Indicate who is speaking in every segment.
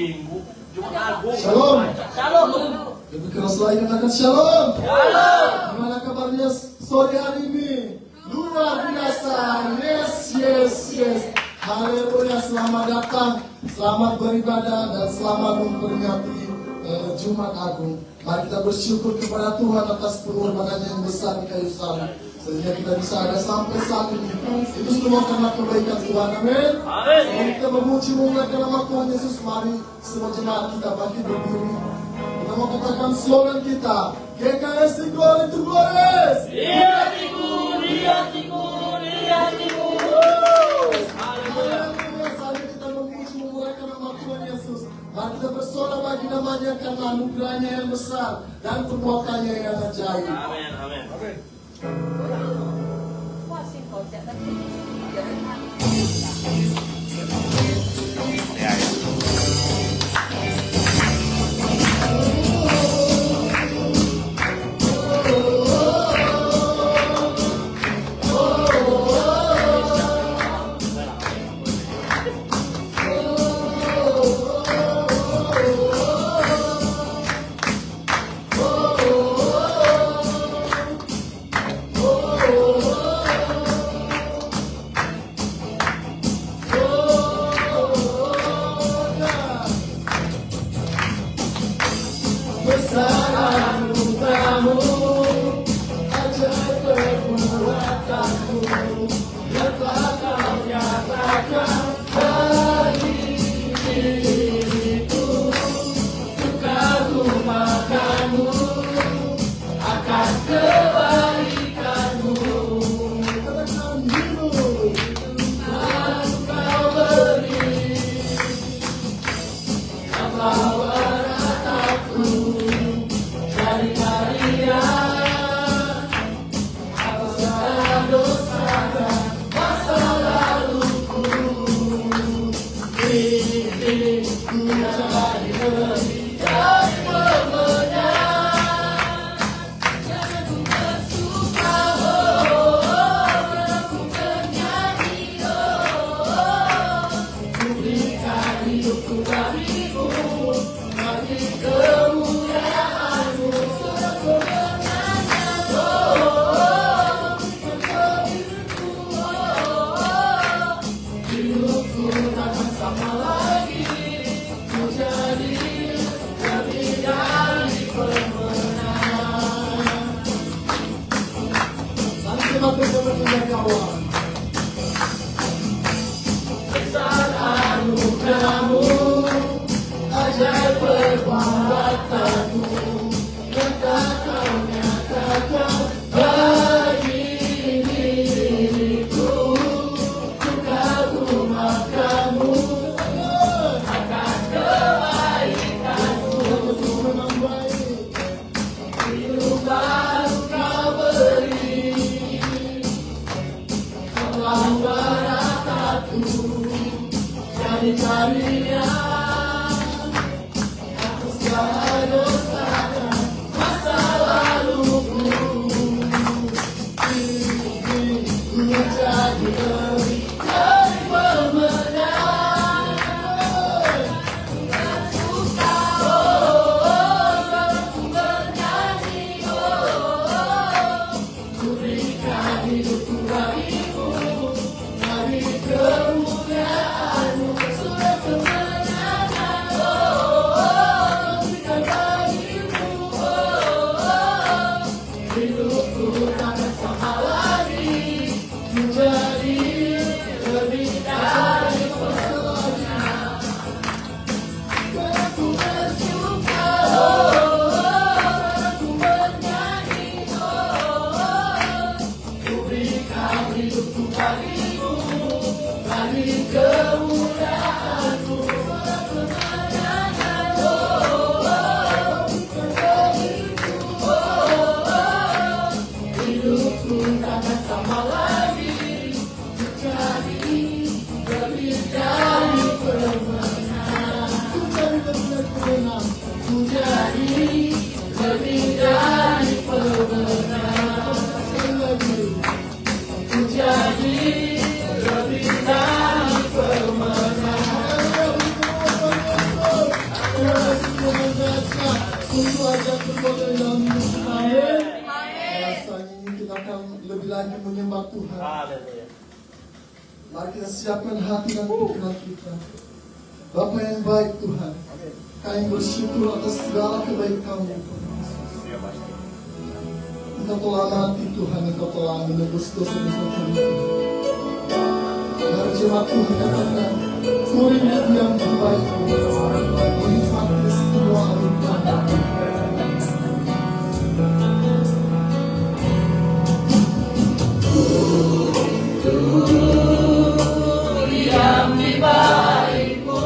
Speaker 1: Minggu, Jumat Agung.
Speaker 2: Shalom.
Speaker 1: Shalom.
Speaker 2: Lebih keras lagi katakan shalom.
Speaker 1: Shalom.
Speaker 2: Gimana kabarnya sore hari ini? Luar biasa. Yes. Haleluya, selamat datang, selamat beribadah dan selamat memperingati Jumat Agung. Mari kita bersyukur kepada Tuhan atas pengorbanannya yang besar di kayu salib, sehingga kita bisa ada sampai saat ini. Itu semua karena kebaikan Tuhan. Amin. Amin. Kita memuji memuliakan nama Tuhan Yesus. Mari semua jemaat kita bangkit berdiri. Kita mau katakan slogan kita, GKS Glory to Glories.
Speaker 1: Lihat-iku.
Speaker 2: Mari kita bersorak bagi namanya karena anugerahnya yang besar dan perbuatannya yang ajaib.
Speaker 1: Amin.
Speaker 2: Untuk ajak berfoto dalam hidup kita. Rasanya ini kita akan lebih lagi menyembah Tuhan.
Speaker 1: Haleluya.
Speaker 2: Mari kita siapkan hati dan pikiran kita. Bapa yang baik Tuhan, kami bersyukur atas segala kebaikan-Mu. Engkau telah mati Tuhan, Engkau telah menebus dosa-dosa kami. Dari jemaat Tuhan katakan, kurindu yang terbaik-Mu, menikmati semua anugerah.
Speaker 3: Yang dibaikmu,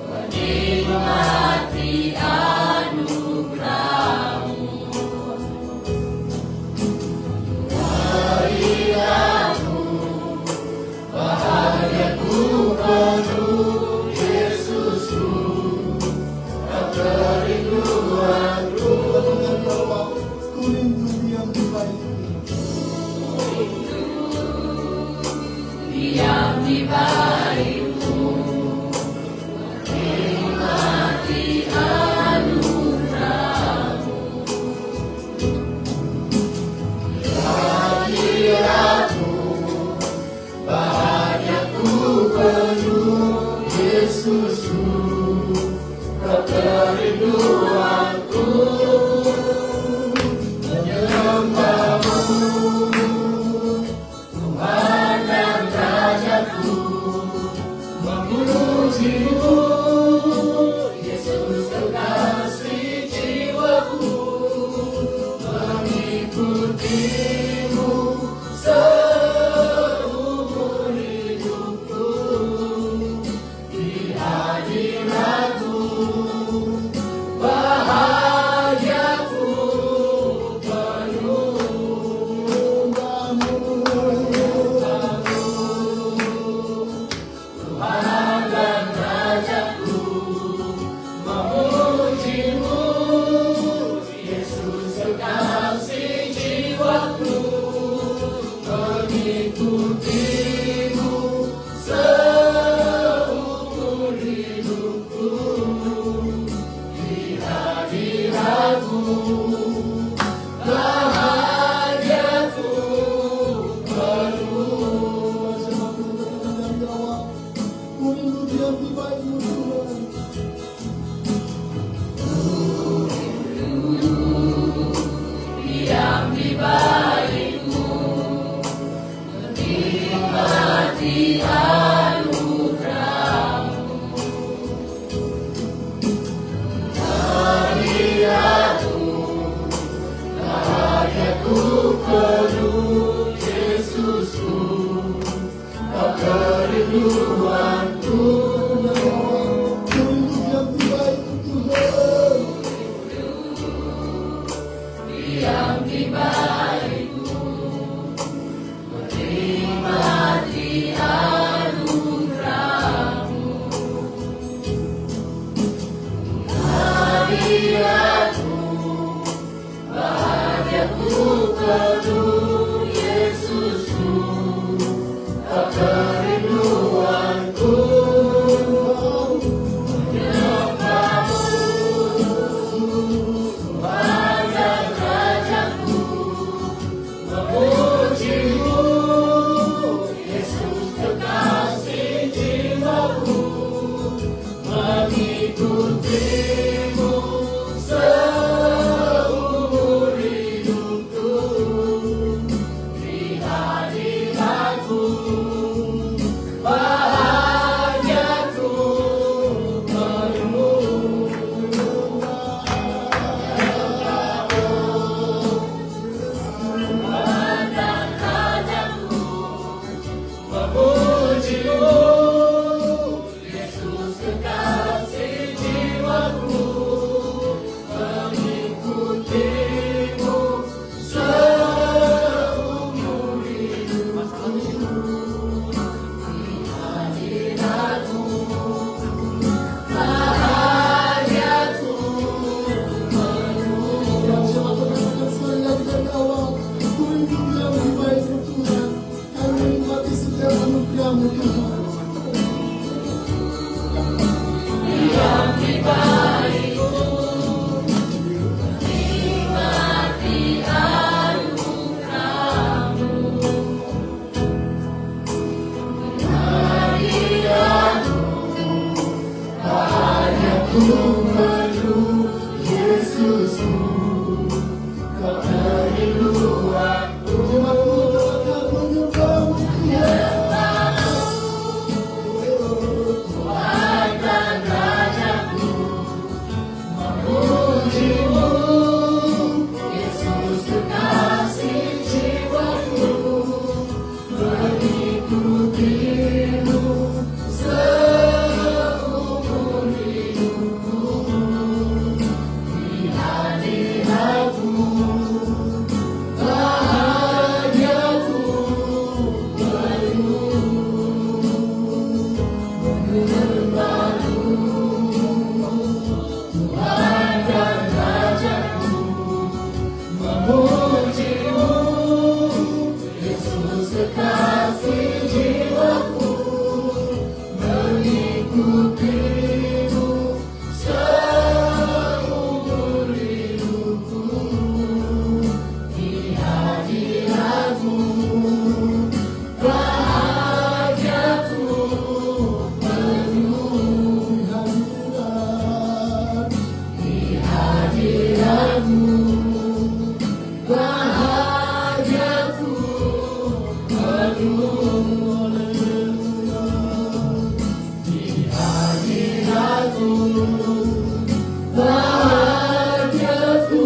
Speaker 3: menikmati anugerah-Mu. Hadirat-Mu, bahagiaku penuh Yesusku, kerinduanku.
Speaker 2: Kurindu yang terbaik-Mu.
Speaker 3: Yang dibaikmu, menikmati anugerah-Mu. Hadirat-Mu, bahagiaku penuh Yesusku, kerinduanku menyembah-Mu. Memuji-Mu, Yesus kekasih jiwaku, mengikuti-Mu seumur hidupku. Di hadirat-Mu, bahagiaku penuh. Tuhan dan Rajaku, memuji-Mu, Yesus kekasih jiwaku, mengikuti-Mu seumur hidupku. Di hadirat-Mu, bahagiaku penuh.
Speaker 2: Kurindu yang terbaik-Mu Tuhan.
Speaker 3: Yang dibaikmu, menikmati anugerah-Mu. Hadirat-Mu, bahagiaku penuh Yesusku, kerinduanku.
Speaker 2: Kurindu yang terbaik-Mu Tuhan.
Speaker 3: Yang dibaikmu, menikmati anugerah-Mu. Hadirat-Mu, bahagiaku penuh Yesusku, kerinduanku menyembah-Mu. Tuhan dan Rajaku, memuji-Mu, Yesus kekasih jiwaku, mengikuti-Mu seumur hidupku. Di hadirat-Mu, bahagiaku penuh. Tuhan dan Rajaku, memuji-Mu, Yesus kekasih jiwaku,
Speaker 2: perlu Yesusku, kau kerinduanku. Jiwaku telah menyembahmu,
Speaker 3: Tuhan dan Rajaku, memujimu, Yesus kekasih jiwaku, mengikutimu seumur hidupku. Di hadiratmu bahagiaku penuh, menyembahmu Tuhan dan Rajaku, memujimu, Yesus kekasih jiwaku, mengikutimu seumur hidupku. Di hadiratmu bahagiaku penuh, di hadiratmu bahagiaku penuh, di hadiratmu bahagiaku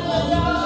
Speaker 2: Haleluya.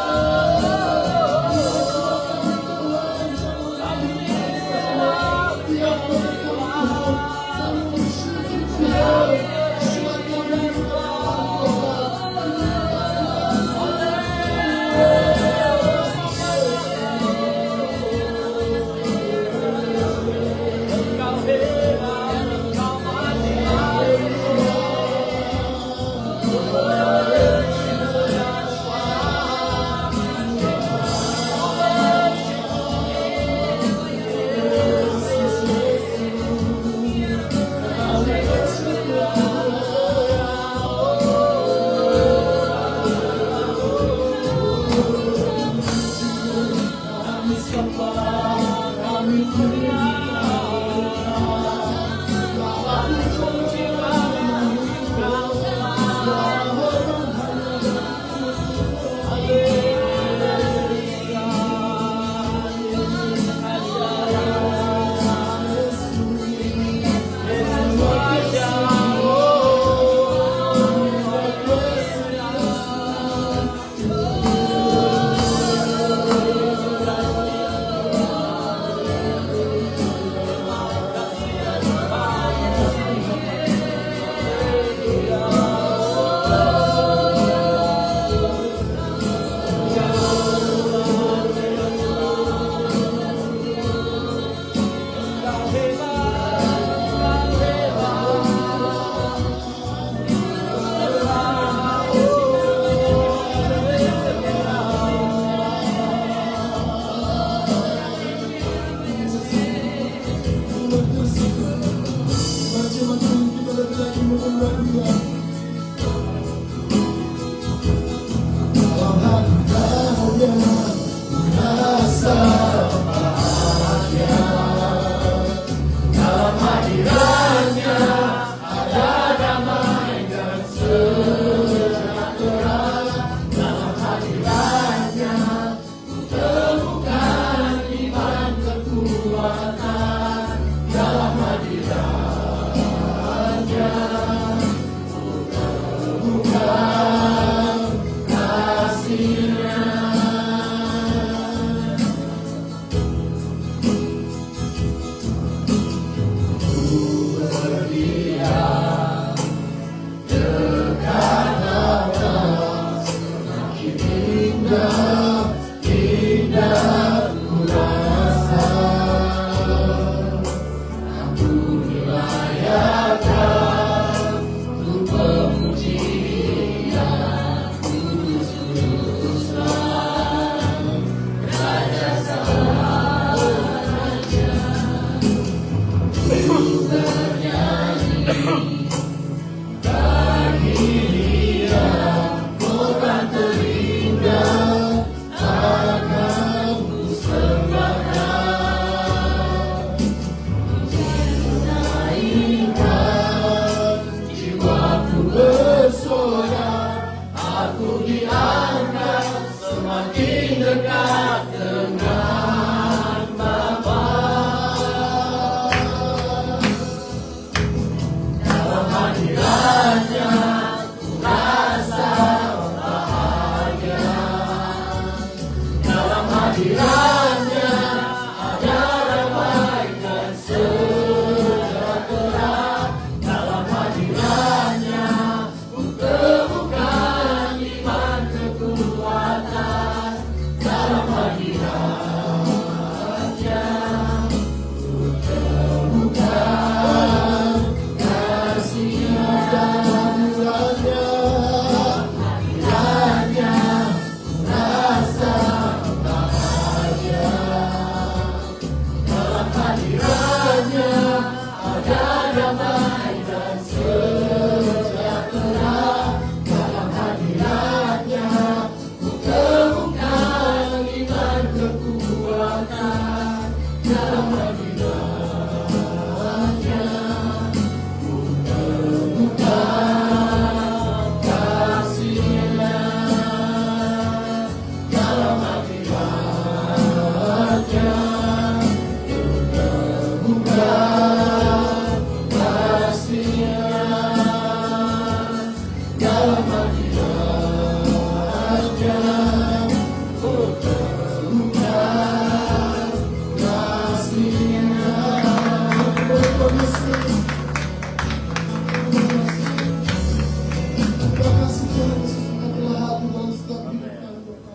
Speaker 3: diangkat semakin dekat dengan Bapa. Dalam hadiratnya ku rasa bahagia. Dalam hadiratnya ada damai dan sejahtera. Dalam hadiratnya ku temukan iman kekuatan. Dalam hadiratnya ku temukan kasih-Nya.
Speaker 2: Dalam hadiratnya,
Speaker 3: Hadiratnya ku rasa bahagia. Dalam hadiratnya ada damai dan sejahtera. Dalam hadiratnya ku temukan iman kekuatan. Dalam hadiratnya ku temukan kasih-Nya. Dalam hadiratnya ku temukan kasih-Nya. Dalam hadiratnya ku temukan kasih-Nya.
Speaker 2: terima kasih Tuhan Yesus, Engkau telah hadir dalam setiap hidup kami Bapa.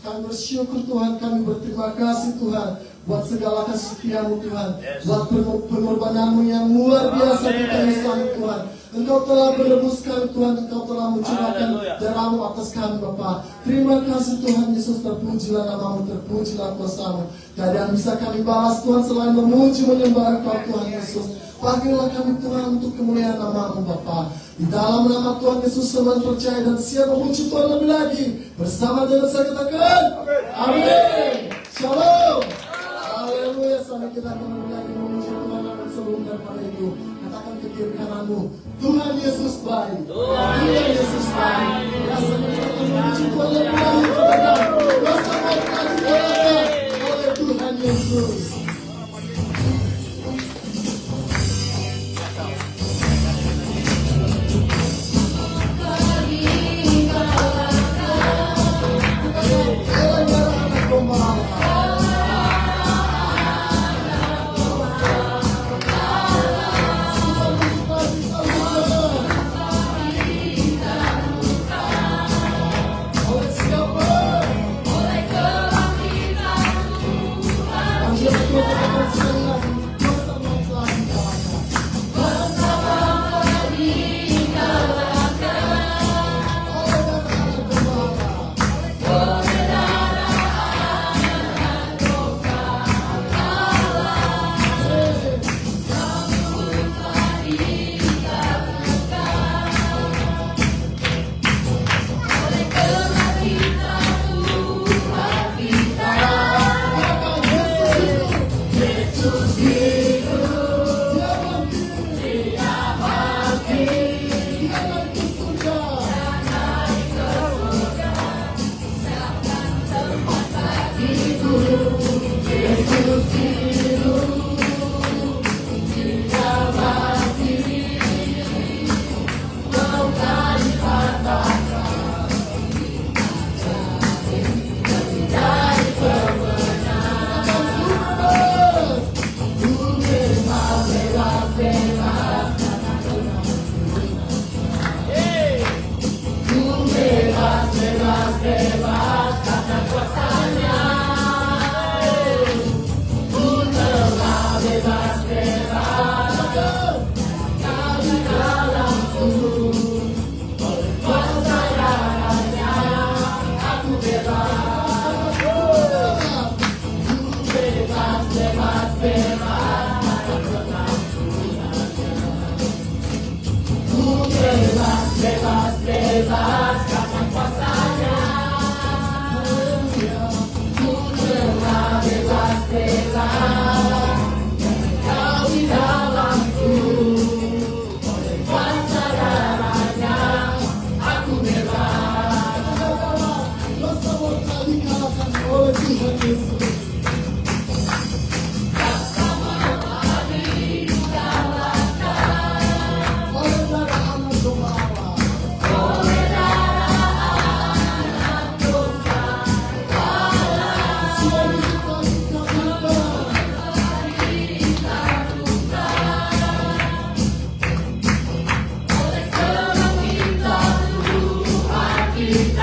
Speaker 2: Kami bersyukur Tuhan, kami berterima kasih Tuhan buat segala kasih setiamu Tuhan, buat pengorbananmu yang luar biasa di kayu salib Tuhan. Engkau telah menebus kami Tuhan, Engkau telah mencurahkan darahmu atas kami Bapa. Terima kasih Tuhan Yesus, terpujilah namamu, terpujilah kuasamu. Tidak ada yang bisa kami balas Tuhan selain memuji menyembah Engkau Tuhan Yesus. Pakailah kami Tuhan untuk kemuliaan namamu Bapa. Di dalam nama Tuhan Yesus semua percaya dan siap memuji Tuhan lebih lagi. Bersama dengan saya katakan amin. Shalom. Haleluya. Sampai kita akan lebih lagi memuji Tuhan. Akan sebelum daripada itu katakan ke kiri kananmu, Tuhan Yesus baik. Tuhan Yesus baik. Ya, sampai kita akan memuji Tuhan lebih lagi. Katakan bersama kita dikatakan oleh Tuhan Yesus.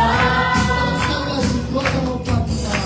Speaker 2: Sekali lagi, 2 sama 4 kita.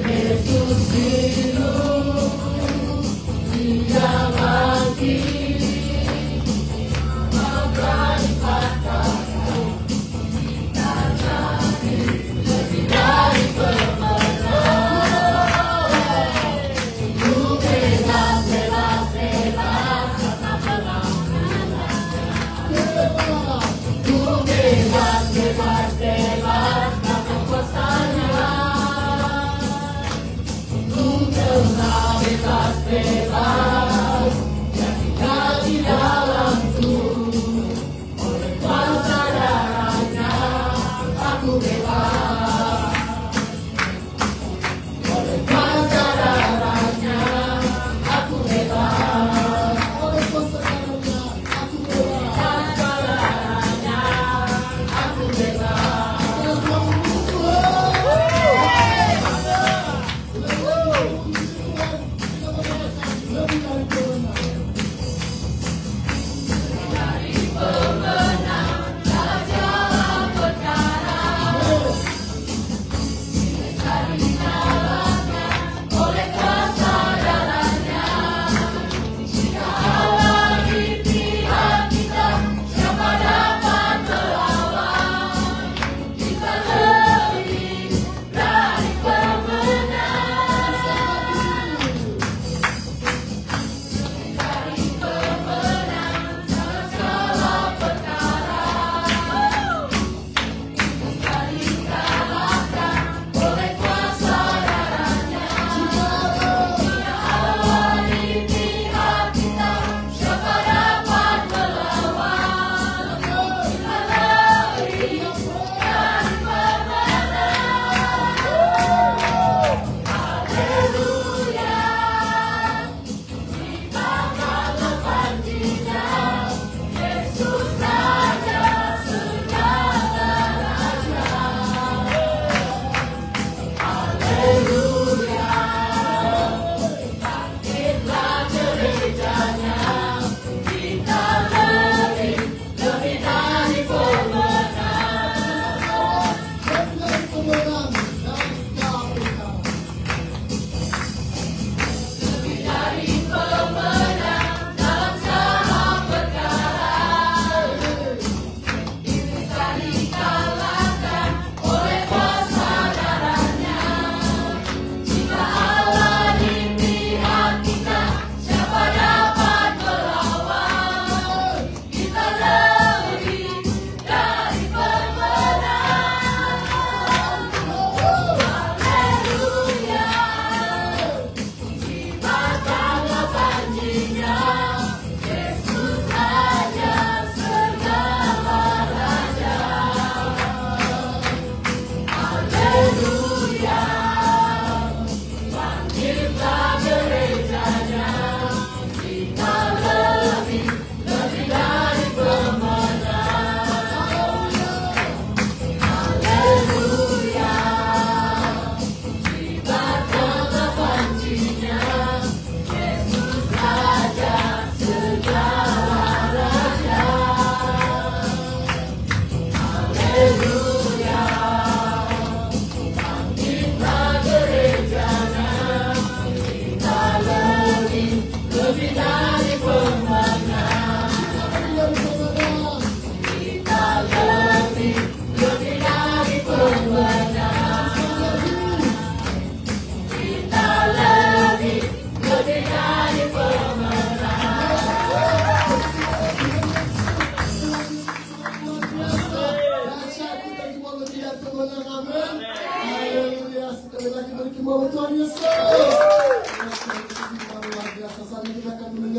Speaker 3: Yesus hidup, Dia bangkit.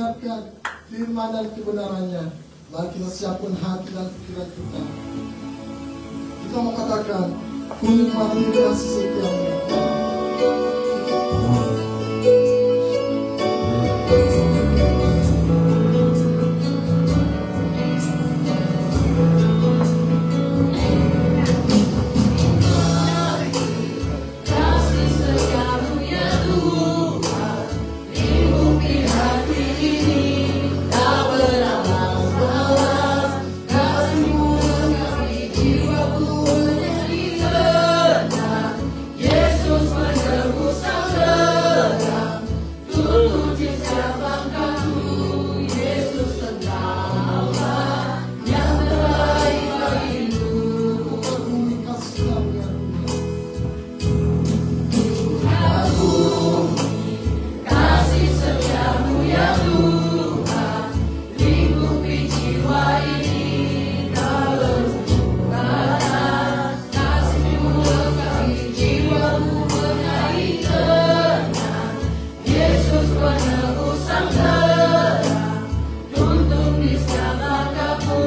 Speaker 2: mendengarkan firman dan kebenarannya. Mari kita siapkan hati dan pikiran kita. Kita mau katakan, ku nikmati kasih setiamu.
Speaker 3: Kasih setiamu ya Tuhan, lingkupi hati ini, tak berbalas-balas. Kasih-Mu lengkapi jiwaku menjadi tenang. Yesus menebus sang derang, tuntun di setiap langkahku. Yesus Engkaulah yang terbaik bagiku. Kasih setiamu ya Tuhan, lingkupi jiwa ini, tak berbalas. Kasih-Mu lengkapi jiwaku menjadi tenang. Yesus penebus sang derang, tuntun di setiap langkahku.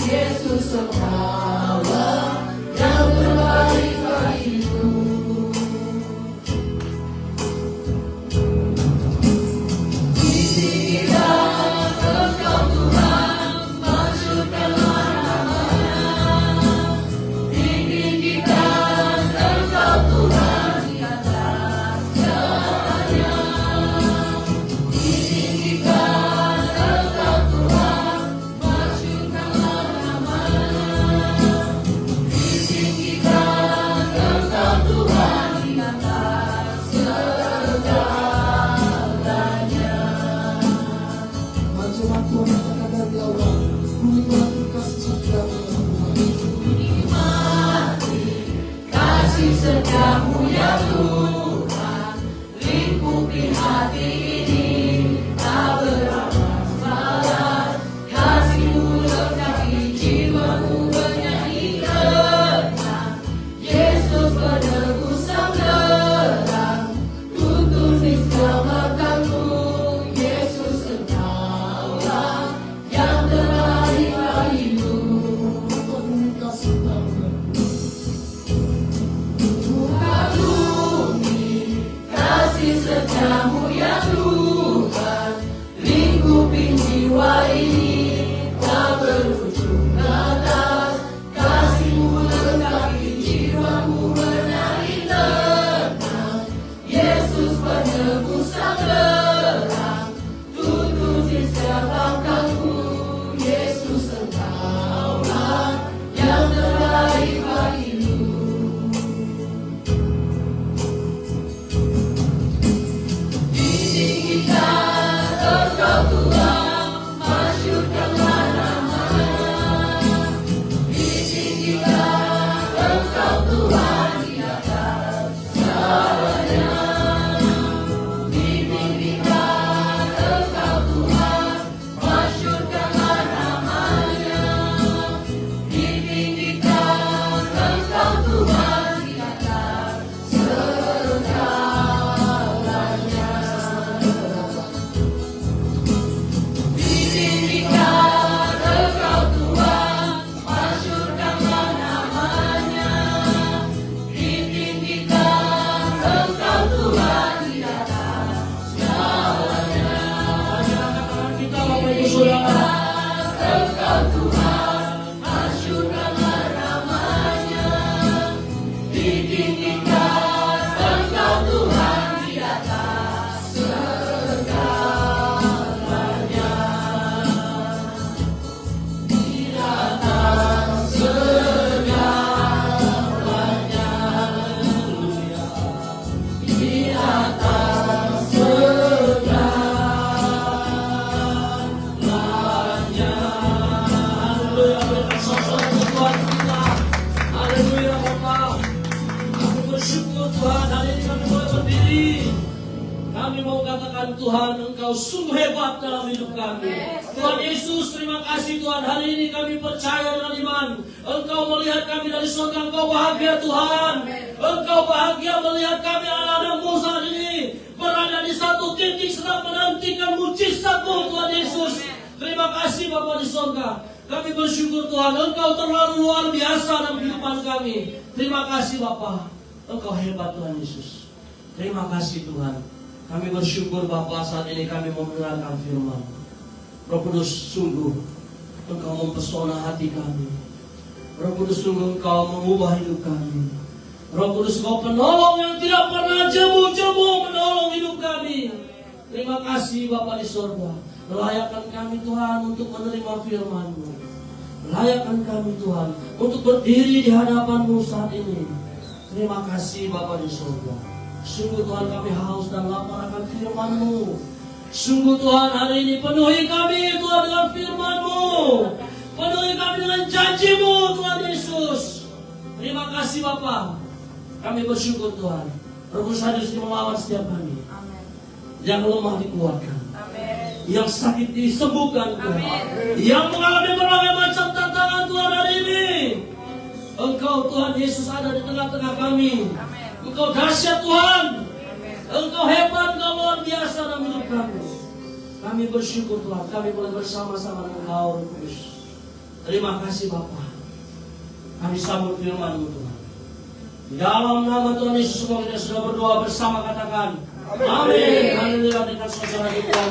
Speaker 3: Yesus Engkaulah yang terbaik bagiku. Tinggikan Engkau Tuhan, majukanlah nama-Nya. Tinggikan Engkau Tuhan di atas segalanya. Tinggikan Engkau Tuhan, majukanlah nama-Nya. Tinggikan Engkau Tuhan di atas segalanya.
Speaker 2: Macam aku mengatakan dari awal, ku nikmati kasih setiamu ya Tuhan.
Speaker 3: Nikmati kasih setiamu ya Tuhan, lingkupi hati ini, tak berbalas-balas. Kasih-Mu lengkapi jiwaku menjadi tenang. Yesus penebus sang derang, tuntun di setiap langkahku. Yesus Engkaulah yang terbaik bagiku. Buka bumi, kasih setiamu ya Tuhan, lingkupi jiwa ini, tak berujung batas. Kasih-Mu lengkapi jiwaku menjadi tenang. Yesus penebus sang derang, tuntun di setiap langkahku. Yesus Engkaulah yang terbaik bagiku. Tinggikan Engkau Tuhan, masyurkanlah nama-Nya. Tinggikan Engkau Tuhan di atas segalanya. Tinggikan Engkau Tuhan, masyurkanlah nama-Nya. Tinggikan Engkau Tuhan di atas segalanya. Tinggikan Engkau Tuhan, masyurkanlah nama-Nya. Tinggikan Engkau Tuhan di atas segalanya.
Speaker 1: Kita Bapak Ibu Saudara,
Speaker 3: Engkau Tuhan, masyurkanlah nama-Nya. Tinggikan Engkau Tuhan di atas segalanya. Di atas segalanya. Di atas segalanya.
Speaker 1: haleluya, berikan sorak-sorai untuk Tuhan kita. Haleluya Bapak. Aku bersyukur Tuhan, hari ini kami boleh berdiri. Kami mau katakan Tuhan, Engkau sungguh hebat dalam hidup kami. Tuhan Yesus, terima kasih Tuhan. Hari ini kami percaya dengan iman. Engkau melihat kami dari surga, Engkau bahagia Tuhan. Engkau bahagia melihat kami anak-anakmu saat ini berada di satu titik sedang menantikan mujizat-Mu Terima kasih Bapa di surga. Kami bersyukur Tuhan, Engkau terlalu luar biasa dalam kehidupan kami. Terima kasih Bapa, Engkau hebat Tuhan Yesus. Terima kasih Tuhan. Kami bersyukur Bapa, saat ini kami mau mendengarkan firman. Roh Kudus, sungguh Engkau mempesona hati kami. Roh Kudus, sungguh Engkau mengubah hidup kami. Roh Kudus, Engkau penolong yang tidak pernah jemu-jemu menolong hidup kami. Terima kasih Bapa di surga. Layakkan kami Tuhan untuk menerima firman-Mu. Layakkan kami Tuhan untuk berdiri di hadapan-Mu saat ini. Terima kasih Bapa di surga. Sungguh Tuhan, kami haus dan lapar akan firman-Mu. Sungguh Tuhan, hari ini penuhi kami Tuhan dengan firman-Mu. Penuhi kami dengan janji-Mu Tuhan Yesus. Terima kasih Bapa. Kami bersyukur Tuhan. Roh Kudus hadir di melawan setiap kami. Yang lemah dikuatkan. Yang sakit disembuhkan Tuhan. Yang mengalami berbagai macam tantangan Tuhan hari ini. Engkau Tuhan Yesus ada di tengah-tengah kami. Engkau dahsyat Tuhan. Engkau hebat, Engkau luar biasa dalam hidup kami. Kami bersyukur Tuhan, kami boleh bersama-sama dengan Engkau Roh Kudus. Terima kasih Bapa. Kami sambut firman-Mu Tuhan. Di dalam nama Tuhan Yesus semua kita sudah berdoa bersama, katakan amin. Haleluya, dengan suasana di Tuhan.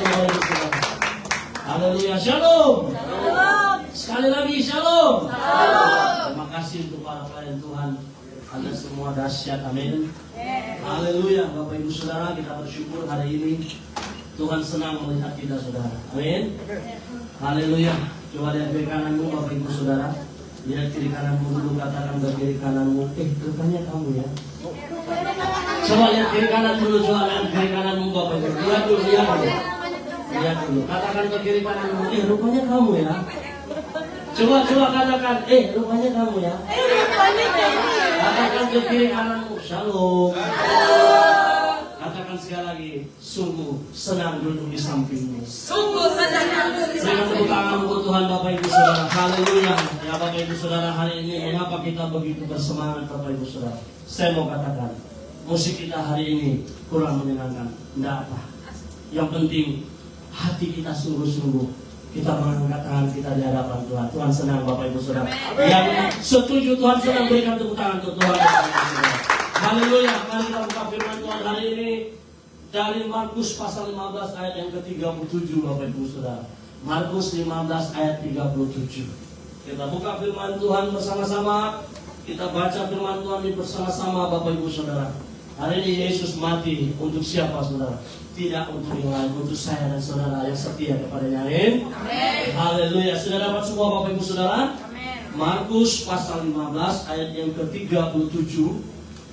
Speaker 1: Haleluya, shalom. Sekali lagi shalom. Terima kasih untuk para pelayan Tuhan. Anda semua dahsyat, amin. Haleluya, Bapak Ibu Saudara, kita bersyukur hari ini Tuhan senang melihat kita saudara, amin. Haleluya. Coba lihat kiri kananmu Bapak Ibu Saudara. Lihat kiri kananmu dulu, katakan ke kiri kananmu, rupanya kamu ya. Coba lihat kiri kanan dulu, coba lihat kiri kananmu Bapak Ibu. Lihat dulu, lihat dulu. Lihat dulu, katakan ke kiri kananmu, rupanya kamu ya. Coba katakan, rupanya kamu ya. Katakan ke kiri kananmu, shalom. Katakan sekali lagi, sungguh senang duduk di sampingmu.
Speaker 3: Sungguh senang duduk di
Speaker 1: Berikan tepuk tangan untuk Tuhan Bapak Ibu Saudara. Haleluya. Ya Bapak Ibu Saudara, hari ini mengapa kita begitu bersemangat Bapak Ibu Saudara? Saya mau katakan, musik kita hari ini kurang menyenangkan. Tidak apa. Yang penting hati kita sungguh-sungguh. Kita mengangkat tangan kita di hadapan Tuhan. Tuhan senang Bapak Ibu Saudara. Yang setuju Tuhan senang, berikan tepuk tangan untuk Tuhan. Haleluya. Mari kita buka firman Tuhan hari ini dari Markus pasal 15 ayat yang ke-37 Bapak Ibu Saudara. Markus 15 ayat 37. Kita buka firman Tuhan bersama-sama. Kita baca firman Tuhan ini bersama-sama Bapak Ibu Saudara. Hari ini Yesus mati untuk siapa Saudara? Tidak untuk yang lain, untuk saya dan saudara yang setia kepadanya. Amin. Haleluya. Sudah dapat semua Bapak Ibu Saudara? Markus pasal 15 ayat yang ke-37.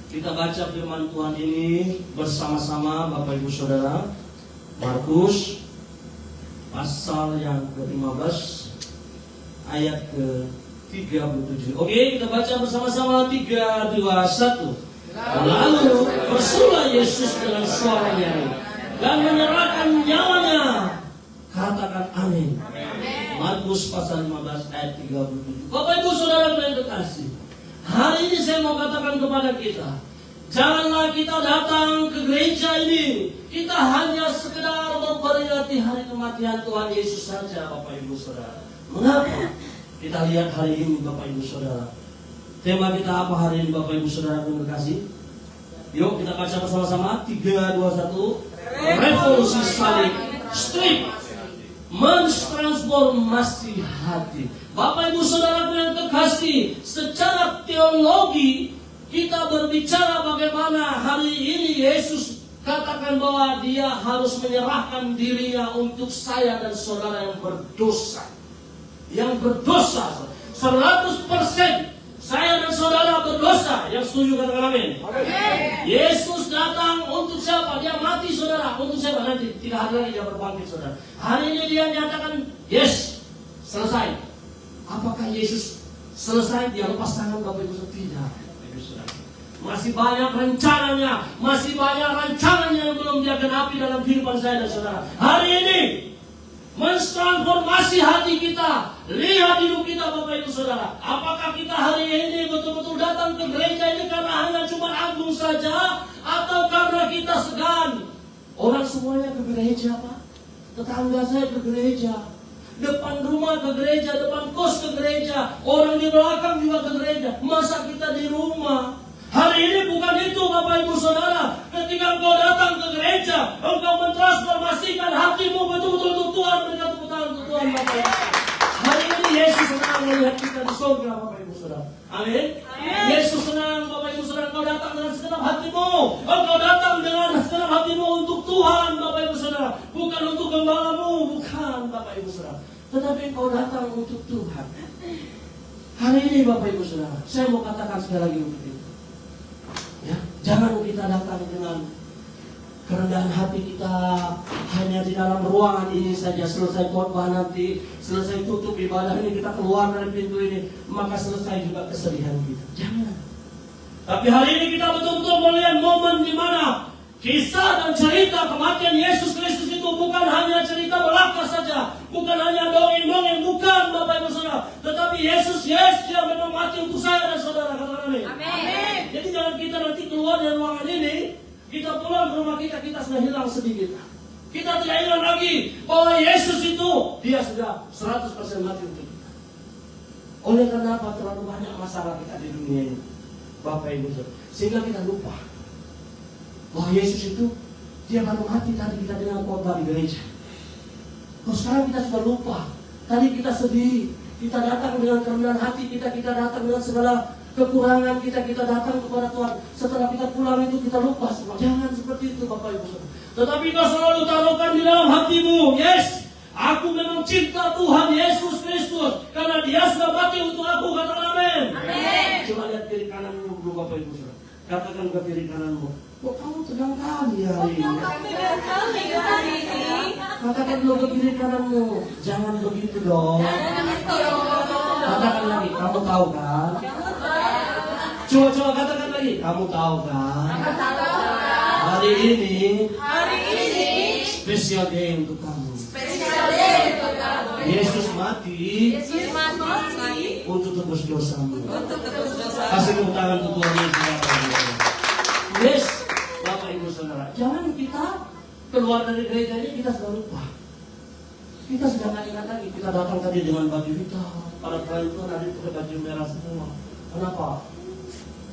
Speaker 1: Kita baca firman Tuhan ini bersama-sama Bapak Ibu Saudara. Markus pasal yang ke-15 ayat ke-37. Oke, kita baca bersama-sama 3, 2, 1. Lalu bersulah Yesus dengan suara nyaring dan menyerahkan nyawanya. Katakan amin. Markus pasal 15 ayat 37. Bapak Ibu Saudara yang terkasih, hari ini saya mau katakan kepada kita, janganlah kita datang ke gereja ini kita hanya sekedar memperingati hari kematian Tuhan Yesus saja Bapak Ibu Saudara. Mengapa? Kita lihat hari ini Bapak Ibu Saudara. Tema kita apa hari ini Bapak Ibu Saudara yang terkasih? Yuk kita baca bersama-sama. 3, 2, 1. Revolusi salib, strip, mentransformasi hati. Bapak Ibu Saudara yang terkasih, secara teologi kita berbicara bagaimana hari ini Yesus katakan bahwa dia harus menyerahkan dirinya untuk saya dan saudara yang berdosa. Yang berdosa 100%. Saya dan saudara berdosa. Yang setuju katakan amin. Yesus datang untuk siapa? Dia mati saudara. Untuk siapa? Nanti tidak ada lagi dia berbangkit saudara. Hari ini dia nyatakan yes, selesai. Apakah Yesus selesai? Dia lepas tangan Bapak Ibu Saudara? Tidak. Masih banyak rencananya. Masih banyak rencananya yang belum dia genapi dalam kehidupan saya dan saudara. Hari ini mentransformasi hati kita. Lihat hidup kita Bapak Ibu Saudara. Apakah kita hari ini betul-betul datang ke gereja ini karena hanya cuma agung saja, atau karena kita segan? Orang semuanya ke gereja Pak. Tetangga saya ke gereja, depan rumah ke gereja, depan kos ke gereja, orang di belakang juga ke gereja. Masa kita di rumah? Hari ini bukan itu Bapak Ibu Saudara. Ketika engkau datang ke gereja, engkau mentransformasikan hatimu betul-betul untuk Tuhan, berikan tepuk tangan untuk Tuhan Bapak Ibu. Hari ini Yesus senang melihat kita di surga Bapak Ibu Saudara. Amin. Yesus senang Bapak Ibu Saudara, engkau datang dengan segenap hatimu. Engkau datang dengan segenap hatimu untuk Tuhan Bapak Ibu Saudara. Bukan untuk gembalamu, bukan Bapak Ibu Saudara. Tetapi engkau datang untuk Tuhan. Hari ini Bapak Ibu Saudara, saya mau katakan sekali lagi untuk itu. Ya, jangan kita datang dengan kerendahan hati kita hanya di dalam ruangan ini saja. Selesai khotbah nanti, selesai tutup ibadah ini, kita keluar dari pintu ini, maka selesai juga kesedihan kita. Jangan. Tapi hari ini kita betul-betul melihat momen di mana kisah dan cerita kematian Yesus Kristus itu bukan hanya cerita belaka saja, bukan hanya dongeng-dongeng, bukan Bapak Ibu Saudara, tetapi Yesus, dia memang mati untuk saya dan saudara. Katakan amin. Amin. Jadi jangan kita nanti keluar dari ruangan ini, kita pulang ke rumah kita sudah hilang sedih kita. Kita tidak hilang lagi bahwa Yesus itu, dia sudah 100% mati untuk kita. Oleh karena apa? Terlalu banyak masalah kita di dunia ini, Bapak Ibu Saudara, sehingga kita lupa bahwa Yesus itu, dia baru mati tadi kita dengar khotbah di gereja. Sekarang kita sudah lupa. Tadi kita sedih, kita datang dengan kerendahan hati kita datang dengan segala kekurangan kita datang kepada Tuhan. Setelah kita pulang itu kita lupa semua. Jangan seperti itu Bapak Ibu Saudara. Tetapi kau selalu taruhkan di dalam hatimu, yes, aku memang cinta Tuhan Yesus Kristus karena dia sudah mati untuk aku. Katakan amin. Amin. Coba lihat kiri kananmu dulu Bapak Ibu Saudara. Katakan ke kiri kananmu, kok kamu tegang kali hari ini? Katakan dulu ke kiri kananmu, jangan begitu dong. Katakan lagi, kamu tahu kan? Coba katakan lagi, kamu tahu kan? Hari ini special day untuk kamu. Yesus mati untuk tebus dosamu. Kasih tepuk tangan untuk Tuhan Yesus. Yes, Bapak Ibu Saudara, jangan kita keluar dari gereja ini kita sudah lupa. Kita sudah nggak ingat lagi. Kita datang tadi dengan baju hitam, para pelayan Tuhan ada pakai baju merah semua. Kenapa?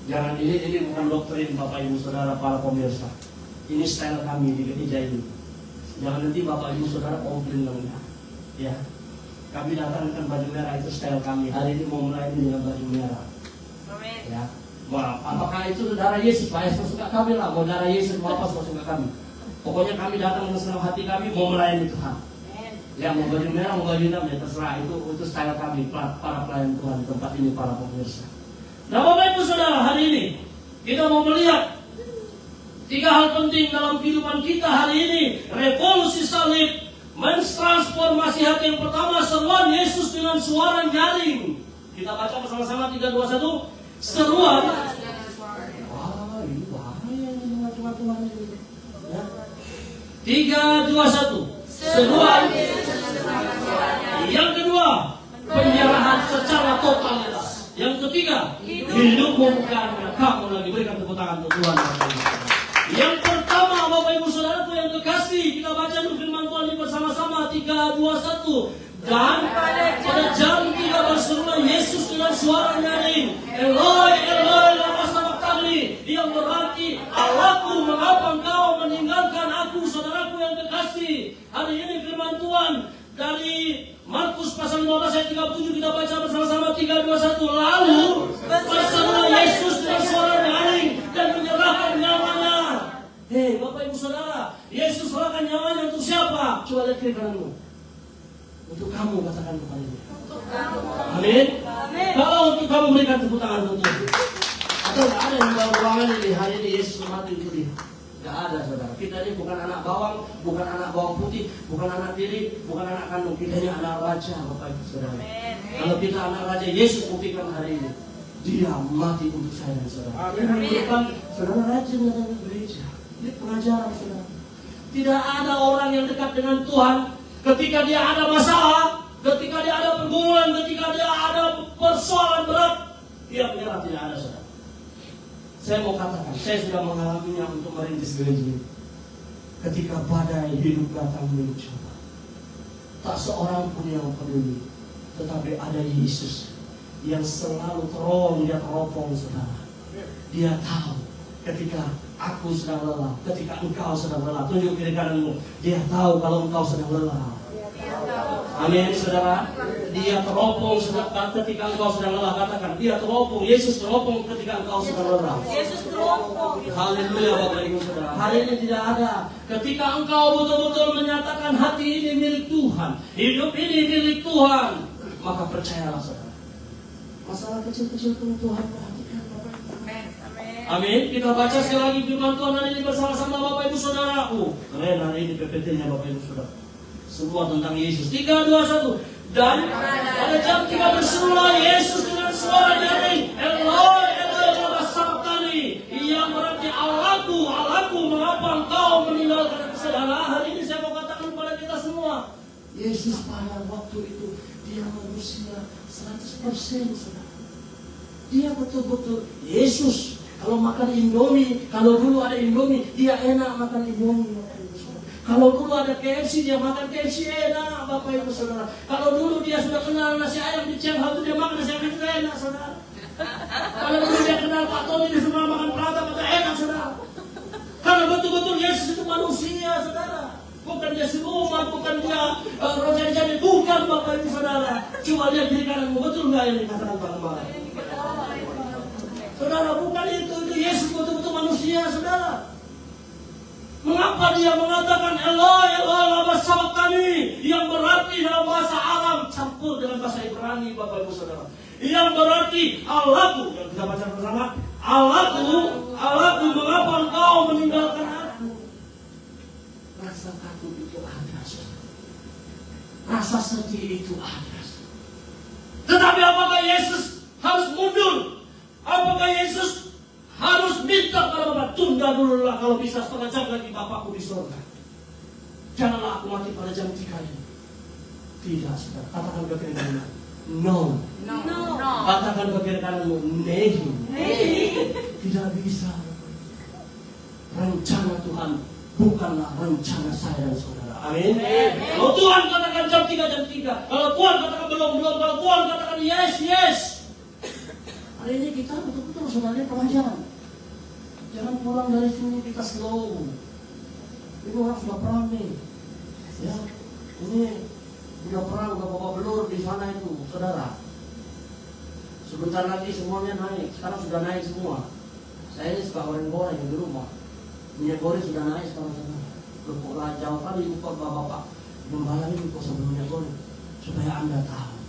Speaker 1: Jangan, ini bukan doktrin Bapak Ibu Saudara, para pemirsa. Ini style kami di gereja ini. Jangan nanti Bapak Ibu Saudara komplain lagi. Ya, kami datang dengan baju merah, itu style kami. Hari ini mau mulai dengan baju merah. Ya, wah, apakah itu darah Yesus? Pak Yesus suka kami lah. Mau darah Yesus mau apa suka kami. Pokoknya kami datang dengan senang hati kami mau melayani Tuhan. Ya, mau baju merah, mau baju hitam, ya terserah. Itu style kami, para pelayan Tuhan di tempat ini, para pemirsa. Nah Bapak Ibu Saudara, hari ini kita mau melihat 3 hal penting dalam kehidupan kita hari ini. Revolusi salib mentransformasi hati. Yang pertama, seruan Yesus dengan suara nyaring. Kita baca bersama-sama 3, 2, 1. Seruan. Wah, ini bahaya ini dengan Tuhan ini. Ya. 3, 2, 1. Seruan. Yang kedua, penyerahan secara totalitas. Yang ketiga, hidupmu bukan kamu lagi. Berikan tepuk tangan untuk Tuhan. Yang pertama, Bapak Ibu Saudara yang kekasih, kita baca dulu firman Tuhan ini bersama-sama. 3, 2, 1. Dan pada jam 3 berserulah Yesus dengan suara nyaring, Eloi, Eloi, lama sabachthani, yang berarti, Allahku, mengapa engkau meninggalkan aku? Saudaraku yang kekasih, hari ini firman Tuhan dari Markus pasal 15 ayat 37, kita baca bersama-sama. 3, 2, 1. Lalu berserulah Yesus dengan suara nyaring dan menyerahkan nyawanya. Hei Bapak Ibu Saudara, Yesus serahkan nyawanya untuk siapa? Coba lihat kiri kananmu. Untuk kamu, katakan kepada dia. Amin. Kalau untuk kamu, berikan tepuk tangan untuk dia. Atau tidak ada yang dalam ruangan ini hari ini Yesus mati untuk dia. Tidak ada saudara. Kita ini bukan anak bawang, bukan anak bawang putih, bukan anak tiri, bukan anak kandung. Kita ini anak raja, Bapak Ibu Saudara. Kalau kita anak raja, Yesus buktikan hari ini. Dia mati untuk saya dan saudara. Bukan saudara rajin datang ke gereja. Ini pengajaran saudara. Tidak ada orang yang dekat dengan Tuhan ketika dia ada masalah, ketika dia ada pergumulan, ketika dia ada persoalan berat, dia menyerah. Tidak ada saudara. Saya mau katakan, saya sudah mengalaminya untuk merintis gereja ini. Ketika badai hidup datang mencoba, Tak seorang pun yang peduli. Tetapi ada Yesus yang selalu dia teropong saudara. Dia tahu ketika aku sedang lelah, ketika engkau sedang lelah. Tunjuk kiri kananmu. Dia tahu kalau engkau sedang lelah. Amin saudara. Dia teropong ketika engkau sedang lelah. Katakan, dia teropong. Yesus teropong ketika engkau sedang lelah.
Speaker 3: Yesus teropong.
Speaker 1: Haleluya Bapak Ibu Saudara. Hari ini tidak ada. Ketika engkau betul-betul menyatakan hati ini milik Tuhan, hidup ini milik Tuhan, maka percayalah saudara. Masalah kecil-kecil pun Tuhan perhatikan Bapak Ibu. Amin. Kita baca sekali lagi firman Tuhan hari ini bersama-sama Bapak Ibu Saudaraku. Keren hari ini PPT-nya Bapak Ibu Saudara. Semua tentang Yesus. 3, 2, 1. Dan pada jam 3 berserulah Yesus dengan suara nyaring, Eloi, Eloi, lama sabachthani, yang berarti Allahku, Allahku, mengapa engkau meninggalkan aku? Saudara, hari ini saya mau katakan kepada kita semua, Yesus pada waktu itu dia manusia 100%, saudara. Dia betul-betul Yesus. Kalau makan Indomie, kalau dulu ada Indomie, dia enak makan Indomie. Kalau dulu ada KFC, dia makan KFC enak, Bapak Ibu Saudara. Kalau dulu dia sudah kenal nasi ayam di Cianjur, dia makan nasi ayam itu enak, saudara. Kalau dulu dia kenal Pak Tony, dia semua makan prata, maka enak, saudara. Karena betul-betul Yesus itu manusia, saudara. Bukan dia siluman, bukan dia roja-roja, bukan Bapak Ibu Saudara. Coba lihat kiri kananmu, betul nggak yang dikatakan Pak Kembali? Saudara, bukan itu Yesus betul-betul manusia, saudara. Mengapa dia mengatakan Eloi, Eloi, lama sabachthani, yang berarti dalam bahasa Aram campur dengan bahasa Ibrani, Bapak Ibu Saudara, yang berarti Allahku. Yang kita baca bersama, Allahku, Allahku, mengapa engkau meninggalkan aku? Rasa takut itu ada, saudara. Rasa sedih itu ada. Tetapi apakah Yesus harus mundur? Apakah Yesus harus minta kepada Bapak, tunda dulu lah, kalau bisa setengah jam lagi Bapakku di surga. Janganlah aku mati pada jam 3 ini. Tidak, saudara. Katakan ke kiri kananmu, no. Katakan ke kiri kananmu, nehi. Tidak bisa. Rencana Tuhan bukanlah rencana saya dan saudara. Amin. Kalau Tuhan katakan jam 3, kalau Tuhan katakan belum, kalau Tuhan katakan yes. Hari ini kita betul-betul saudaranya pelajaran. Jangan pulang dari sini kita slow. Ini orang sudah perang nih. Ya, ini sudah perang, udah bawa belur di sana itu, saudara. Sebentar lagi semuanya naik. Sekarang sudah naik semua. Saya ini suka goreng-goreng di rumah. Minyak goreng sudah naik sekarang, saudara. Berpukul jauh kali upah bapak-bapak. Gembala ini kok sambil minyak goreng. Supaya Anda tahu,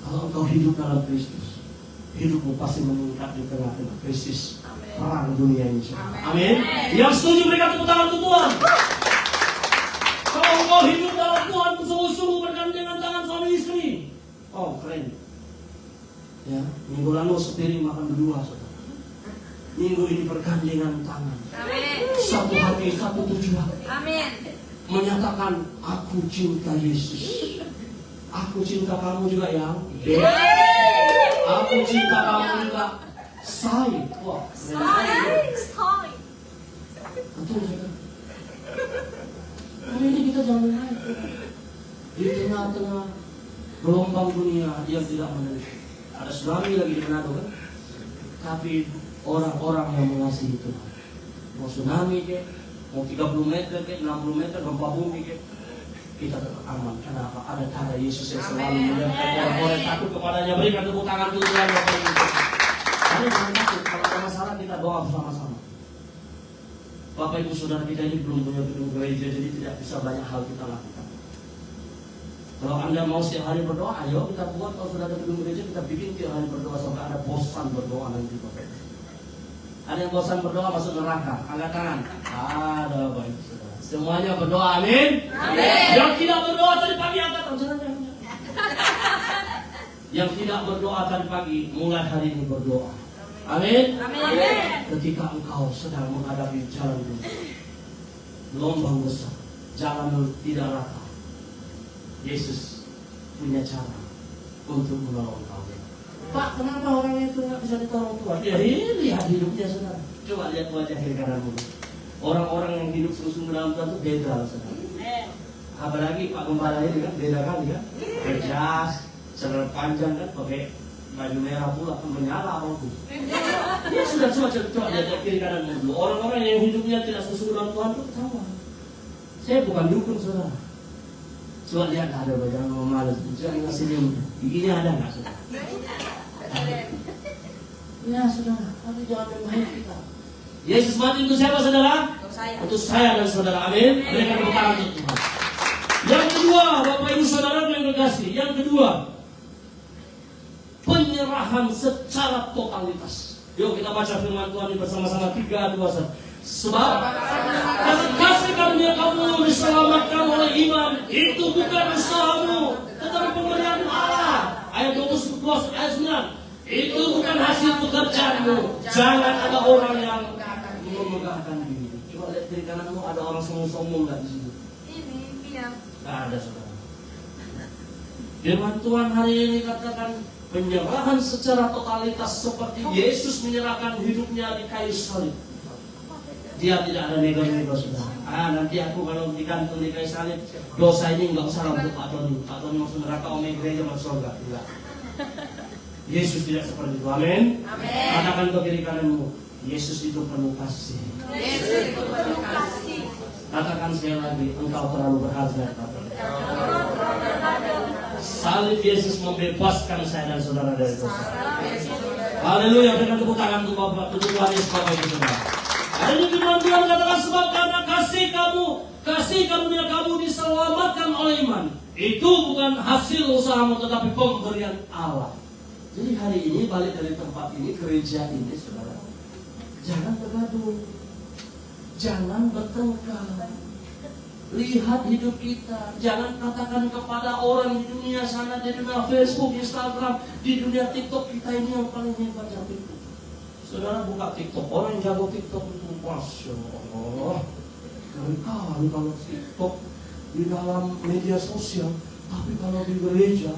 Speaker 1: kalau engkau hidup dalam Kristus, hidupmu pasti meningkat di tengah-tengah krisis perang dunia ini. Amin. Yang setuju berikan tepuk tangan untuk Tuhan. Kalau engkau hidup dalam Tuhan, sungguh-sungguh bergandengan tangan suami istri. Oh, keren. Ya, minggu lalu sepiring makan berdua, saudara. Minggu ini bergandengan tangan. Amin. Satu hati, satu tujuan. Amin. Menyatakan aku cinta Yesus. Aku cinta kamu juga yang. Aku cinta kamu juga. Say. Wah. Say. Betul saudara. Hari ini kita jangan naik di tengah-tengah gelombang dunia yang tidak menentu. Ada tsunami lagi di Manado kan? Tapi orang-orang yang mengasihi Tuhan, mau tsunami ke, mau 30 meter ke, 60 meter gempa bumi ke, kita tetap aman. Kenapa? Ada cara Yesus yang selalu menyampaikan orang-orang takut kepadanya. Berikan tepuk tangan dulu Tuhan Bapak Ibu. Hari jangan takut, kalau ada masalah kita doa bersama-sama. Bapak Ibu Saudara, kita ini belum punya gedung gereja, jadi tidak bisa banyak hal kita lakukan. Kalau Anda mau setiap hari berdoa, ayo kita buat. Kalau sudah ada gedung gereja, kita bikin tiap hari berdoa sampai Anda bosan berdoa nanti Bapak Ibu. Ada yang bosan berdoa masuk neraka, angkat tangan. Ada Bapak Ibu Saudara. Semuanya berdoa, amin. Amin. Yang tidak berdoa tadi pagi angkat tangan. Yang tidak berdoa tadi pagi, mulai hari ini berdoa. Amin. Amin. Ketika engkau sedang menghadapi jalan gelombang besar, jalan tidak rata, Yesus punya cara untuk menolong engkau. Pak, kenapa orang itu nggak bisa ditolong Tuhan? Ya, lihat hidupnya, saudara. Coba lihat wajah kiri kananmu. Orang-orang yang hidup sungguh-sungguh dalam Tuhan itu beda, saudara. Apalagi Pak Gembala ini kan beda kali kan, berjas, celana panjang kan, pakai baju merah pula kan menyala aku. Ya sudah coba lihat kiri kanan dulu. Orang-orang yang hidupnya tidak sesuai dengan Tuhan itu ketawa. Saya bukan dukun saudara. Coba lihat ada baju malas, jangan senyum. Giginya ada nggak saudara? Ya saudara, tapi jangan main kita. Yesus mati untuk siapa saudara? Untuk saya dan saudara. Amin. Berikan tepuk tangan untuk Tuhan. Yang kedua, Bapak Ibu Saudara yang terkasih, yang kedua, penyerahan secara totalitas. Yuk kita baca firman Tuhan ini bersama-sama 3, 2, 1. Sebab kasih karunia kamu diselamatkan oleh iman, itu bukan usahamu, tetapi pemberian Allah. Ayat 22 ayat 9. Itu bukan hasil pekerjaanmu. Jangan ada orang yang memegahkan diri. Coba lihat kiri kananmu, ada orang sombong-sombong nggak di situ? Nggak ada saudara. Firman Tuhan hari ini katakan penyerahan secara totalitas seperti Yesus menyerahkan hidupnya di kayu salib. Dia tidak ada nego-nego saudara. Nanti aku kalau digantung di kayu salib, dosa ini nggak usah untuk Pak Tony. Pak Tony masuk neraka, omeng gereja masuk surga. Tidak. Yesus tidak seperti itu. Amin. Katakan ke kiri kananmu, Yesus itu penuh kasih.
Speaker 3: Yesus itu penuh kasih.
Speaker 1: Katakan sekali lagi, engkau terlalu berharga. Salib Yesus membebaskan saya dan saudara dari dosa. Haleluya, berikan tepuk tangan untuk Bapak, untuk Tuhan Yesus Bapak Ibu Saudara. Hari ini firman Tuhan katakan sebab karena kasih karunia kamu diselamatkan oleh iman. Itu bukan hasil usahamu tetapi pemberian Allah. Jadi hari ini balik dari tempat ini, gereja ini saudara, jangan bergaduh, jangan bertengkar. Lihat hidup kita, jangan katakan kepada orang di dunia sana, di dunia Facebook, Instagram, di dunia TikTok, kita ini yang paling hebat yang TikTok. Saudara buka TikTok, orang yang jago TikTok itu Masya Allah. Kali kalau TikTok di dalam media sosial, tapi kalau di gereja,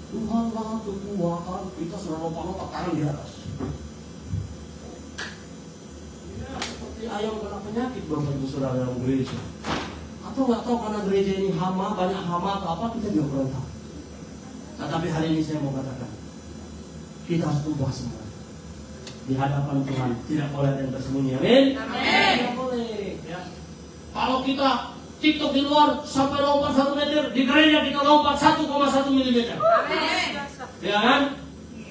Speaker 1: Tuhanlah kekuatan, kita sudah lupa tangan di atas. Ya, seperti ayam kena penyakit Bapak Ibu Saudara dalam gereja. Atau nggak tahu karena gereja ini hama, banyak hama atau apa, kita juga kurang tahu. Nah, tapi hari ini saya mau katakan, kita harus ubah semua di hadapan Tuhan, tidak boleh ada yang tersembunyi. Amin. Tidak boleh. Ya. Kalau kita TikTok di luar sampai lompat 1 meter, di gereja kita lompat 1,1 mm.
Speaker 3: Amin.
Speaker 1: Ya kan?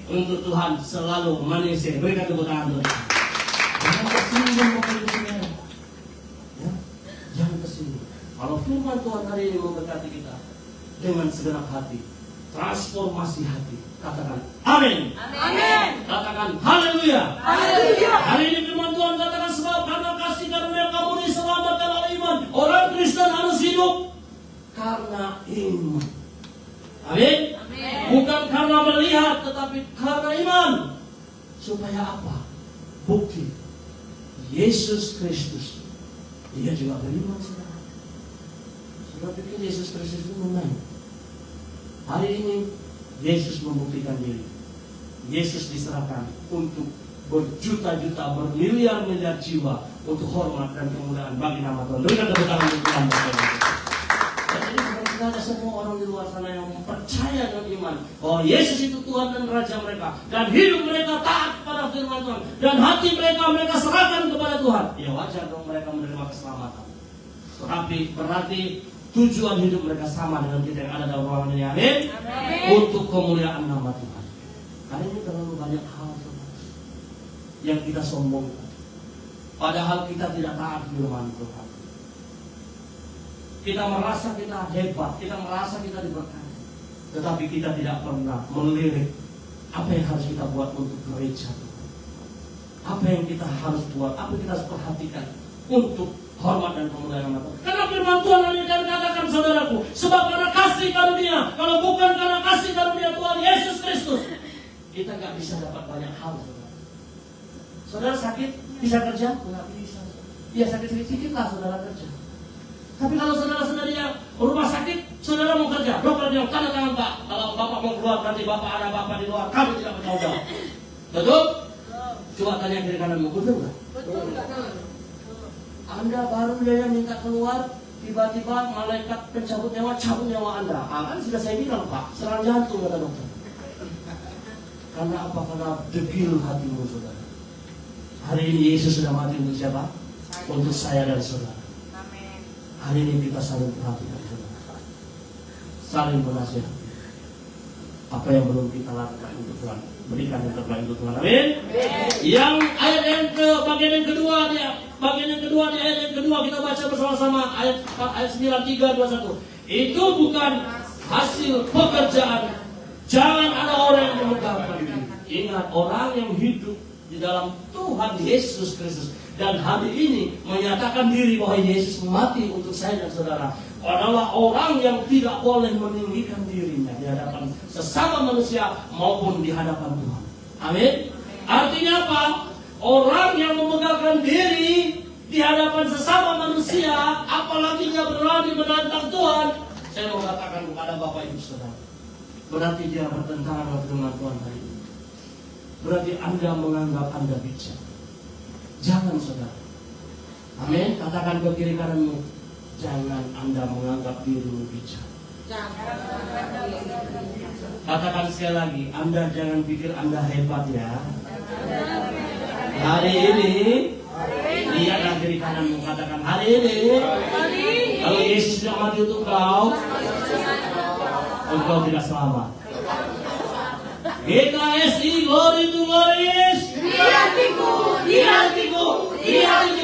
Speaker 1: Untuk Tuhan selalu manusia. Berikan tepuk tangan Tuhan. Jangan tersinggung Bapak Ibu Saudara. Ya, jangan tersinggung. Kalau firman Tuhan hari ini memberkati kita dengan segenap hati, transformasi hati, katakan amin.
Speaker 3: Amin.
Speaker 1: Katakan haleluya.
Speaker 3: Haleluya.
Speaker 1: Hari ini firman Tuhan katakan sebab karena kasih karunia kamu diselamatkan oleh iman. Orang Kristen harus hidup karena iman. Amin. Bukan karena melihat, tetapi karena iman. Supaya apa? Bukti Yesus Kristus, dia juga beriman saudara. Saudara pikir Yesus Kristus itu main? Hari ini Yesus membuktikan diri. Yesus diserahkan untuk berjuta-juta, bermiliar-miliar jiwa untuk hormat dan kemuliaan bagi nama Tuhan. Berikan tepuk tangan untuk Tuhan. Jadi kita ada semua orang di luar sana yang percaya dengan iman bahwa Yesus itu Tuhan dan Raja mereka, dan hidup mereka taat kepada firman Tuhan, dan hati mereka serahkan kepada Tuhan. Ya wajar dong mereka menerima keselamatan. Tetapi berarti tujuan hidup mereka sama dengan kita yang ada dalam ruangan ini. Amin. Untuk kemuliaan nama Tuhan. Karena ini terlalu banyak hal yang kita sombongkan, padahal kita tidak taat firman Tuhan. Kita merasa kita hebat, kita merasa kita diberkati, tetapi kita tidak pernah melirik apa yang harus kita buat untuk gereja Tuhan. Apa yang kita harus buat, apa yang kita harus perhatikan untuk hormat dan kemuliaan nama Tuhan. Karena firman Tuhan yang katakan saudaraku, sebab karena kasih karunia, kalau bukan karena kasih karunia Tuhan Yesus Kristus, kita nggak bisa dapat banyak hal. Saudara sakit, bisa kerja? Nggak bisa. Ya sakit-sakit lah saudara kerja. Tapi kalau saudara-saudarinya rumah sakit, saudara mau kerja, dokter bilang tanda tangan Pak. Kalau Bapak mau keluar, berarti Bapak ada Bapak di luar, kami tidak bertanggung jawab. Betul? Coba tanya kiri kananmu, betul nggak?
Speaker 3: Betul.
Speaker 1: Anda baru dia minta keluar, tiba-tiba malaikat pencabut nyawa cabut nyawa Anda. Kan sudah saya bilang, Pak, serangan jantung kata dokter. Karena apa? Karena degil hatimu, saudara. Hari ini Yesus sudah mati untuk siapa? Untuk saya dan saudara. Hari ini kita saling perhatikan, saudara. Saling menasihati. Apa yang belum kita lakukan untuk Tuhan, berikan yang terbaik untuk Tuhan. Amin. Yang ayat yang ke bagian yang kedua di ayat yang kedua kita baca bersama-sama ayat 9:3-21. Itu bukan hasil pekerjaan. Jangan ada orang yang memegahkan diri. Ingat, orang yang hidup di dalam Tuhan Yesus Kristus dan hari ini menyatakan diri bahwa Yesus mati untuk saya dan saudara adalah orang yang tidak boleh meninggikan dirinya di hadapan sesama manusia maupun di hadapan Tuhan. Amin. Artinya apa? Orang yang memegahkan diri di hadapan sesama manusia, apalagi dia berani menantang Tuhan, saya mau katakan kepada Bapak Ibu Saudara, berarti dia bertentangan dengan Tuhan hari ini. Berarti Anda menganggap Anda bijak. Jangan, saudara. Amin. Katakan ke kiri kananmu, jangan Anda menganggap dirimu bijak. Katakan sekali lagi, Anda jangan pikir Anda hebat ya. Hari ini, lihatlah kiri kananmu, katakan hari ini. Kalau Yesus tidak mati untuk kau, engkau tidak selamat. GKSI, glory to glorious. Di hatiku,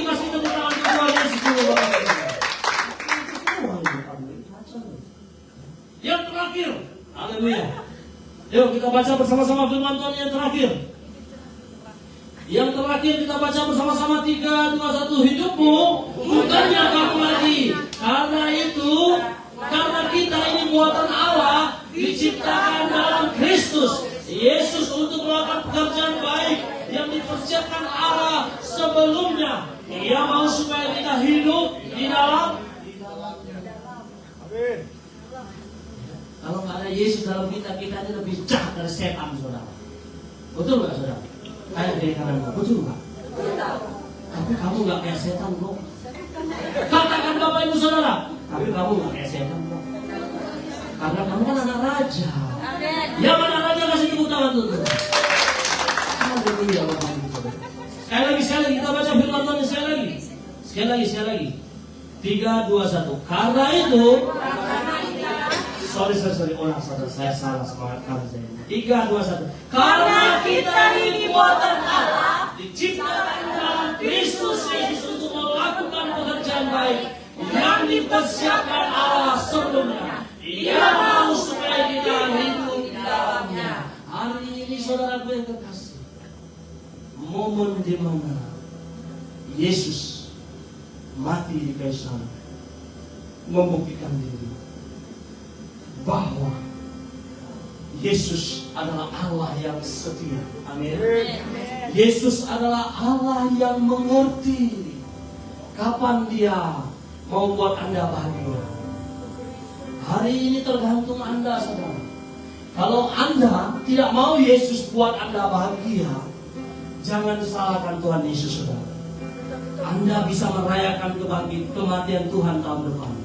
Speaker 1: kasih tepuk tangan untuk Tuhan Yesus dulu. Yang terakhir, haleluya. Yuk kita baca bersama-sama firman Tuhan yang terakhir. Yang terakhir kita baca bersama-sama 3, 2, 1. Hidupmu bukannya kamu lagi. Karena itu, karena kita ini buatan Allah, diciptakan dalam Kristus Yesus untuk melakukan pekerjaan baik yang dipersiapkan Allah sebelumnya. Dia mau supaya kita hidup di dalam. Amin. Kalau nggak ada Yesus dalam kita, kita ini lebih jahat dari setan, saudara. Betul nggak, saudara? Kayak dari kananmu, betul nggak? Tapi kamu nggak kayak setan, bro. Katakan Bapak Ibu Saudara, tapi kamu nggak kayak setan, bro. Karena kamu kan anak raja. Yang mana raja kasih tepuk tangan dulu. Haleluya, Bapak Ibu Saudara. Sekali lagi kita baca firman Tuhan sekali lagi. 3, 2, 1. Karena itu, sorry, ulang saudara, saya salah semangat kali saya. 3, 2, 1. Karena kita ini buatan Allah, diciptakan dalam Kristus Yesus untuk melakukan pekerjaan baik yang dipersiapkan Allah sebelumnya. Dia mau supaya kita hidup di dalamnya. Hari ini saudaraku yang terkasih, momen di mana Yesus mati di kayu salib membuktikan diri bahwa Yesus adalah Allah yang setia. Amin. Yesus adalah Allah yang mengerti kapan Dia mau buat Anda bahagia. Hari ini tergantung Anda, saudara. Kalau Anda tidak mau Yesus buat Anda bahagia, jangan salahkan Tuhan Yesus, saudara. Anda bisa merayakan kematian Tuhan tahun depan,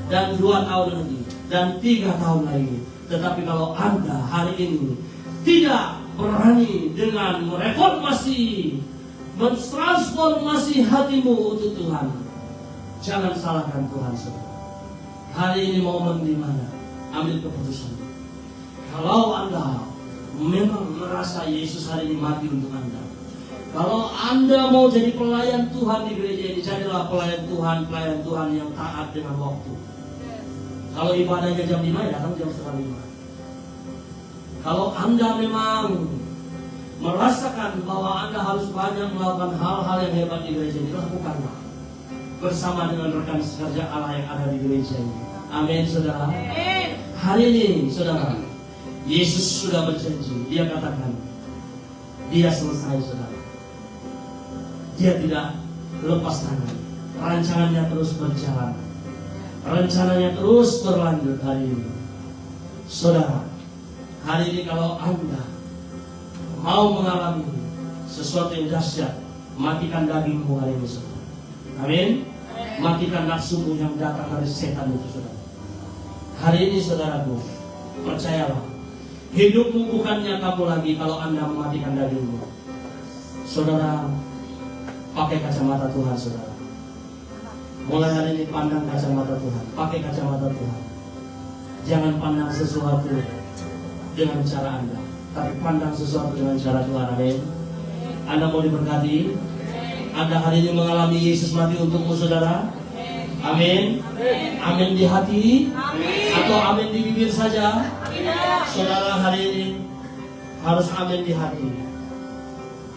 Speaker 1: dan 2 tahun lagi, dan 3 tahun lagi. Tetapi kalau Anda hari ini tidak berani dengan mereformasi, mentransformasi hatimu untuk Tuhan, jangan salahkan Tuhan, saudara. Hari ini momen di mana ambil keputusan. Kalau Anda memang merasa Yesus hari ini mati untuk Anda, kalau Anda mau jadi pelayan Tuhan di gereja ini, jadilah pelayan Tuhan yang taat dengan waktu. Kalau ibadahnya jam 5, ya datang jam 4:30. Kalau Anda memang merasakan bahwa Anda harus banyak melakukan hal-hal yang hebat di gereja ini, lakukanlah bersama dengan rekan sekerja Allah yang ada di gereja ini. Amin, saudara. Hari ini, saudara, Yesus sudah berjanji. Dia katakan, Dia selesai, saudara. Dia tidak lepas tangan. Rancangannya terus berjalan. Rencananya terus berlanjut hari ini. Saudara, hari ini kalau Anda mau mengalami sesuatu yang dahsyat, matikan dagingmu hari ini, saudara. Amin. Matikan nafsumu yang datang dari setan itu, saudara. Hari ini saudaraku, percayalah, hidupmu bukannya kamu lagi kalau Anda mematikan dagingmu. Saudara, pakai kacamata Tuhan, saudara. Mulai hari ini pandang kacamata Tuhan, pakai kacamata Tuhan. Jangan pandang sesuatu dengan cara Anda, tapi pandang sesuatu dengan cara Tuhan. Amin. Anda mau diberkati? Anda hari ini mengalami Yesus mati untukmu, saudara? Amin. Amin di hati? Atau amin di bibir saja? Saudara, hari ini harus amin di hati.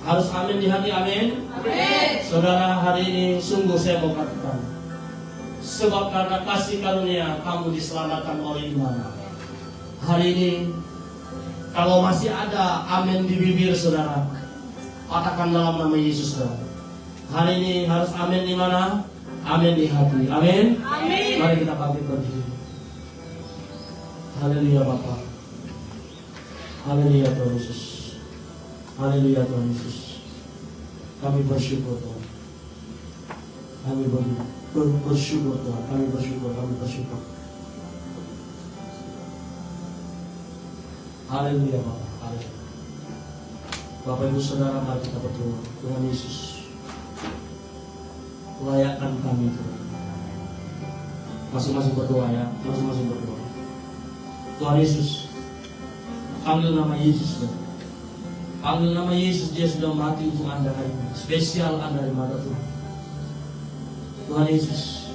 Speaker 1: Harus amin di hati, amin. Saudara, hari ini sungguh saya mau katakan, sebab karena kasih karunia kamu diselamatkan oleh iman. Hari ini kalau masih ada amin di bibir saudara, katakan dalam nama Yesus, saudara. Hari ini harus amin di mana? Amin di hati. Amin. Mari kita bangkit berdiri. Haleluya Bapa. Haleluya Tuhan Yesus. Haleluya Tuhan Yesus. Kami bersyukur Tuhan. Kami bersyukur Tuhan. Kami bersyukur. Haleluya Bapa. Haleluya. Bapak Ibu Saudara, mari kita berdoa. Tuhan Yesus, layakkan kami Tuhan. Masing-masing berdoa ya, masing-masing berdoa. Tuhan Yesus, panggil nama Yesus Tuhan. Panggil nama Yesus, dia sudah mati untuk Anda hari ini. Spesial Anda di mata Tuhan. Tuhan Yesus,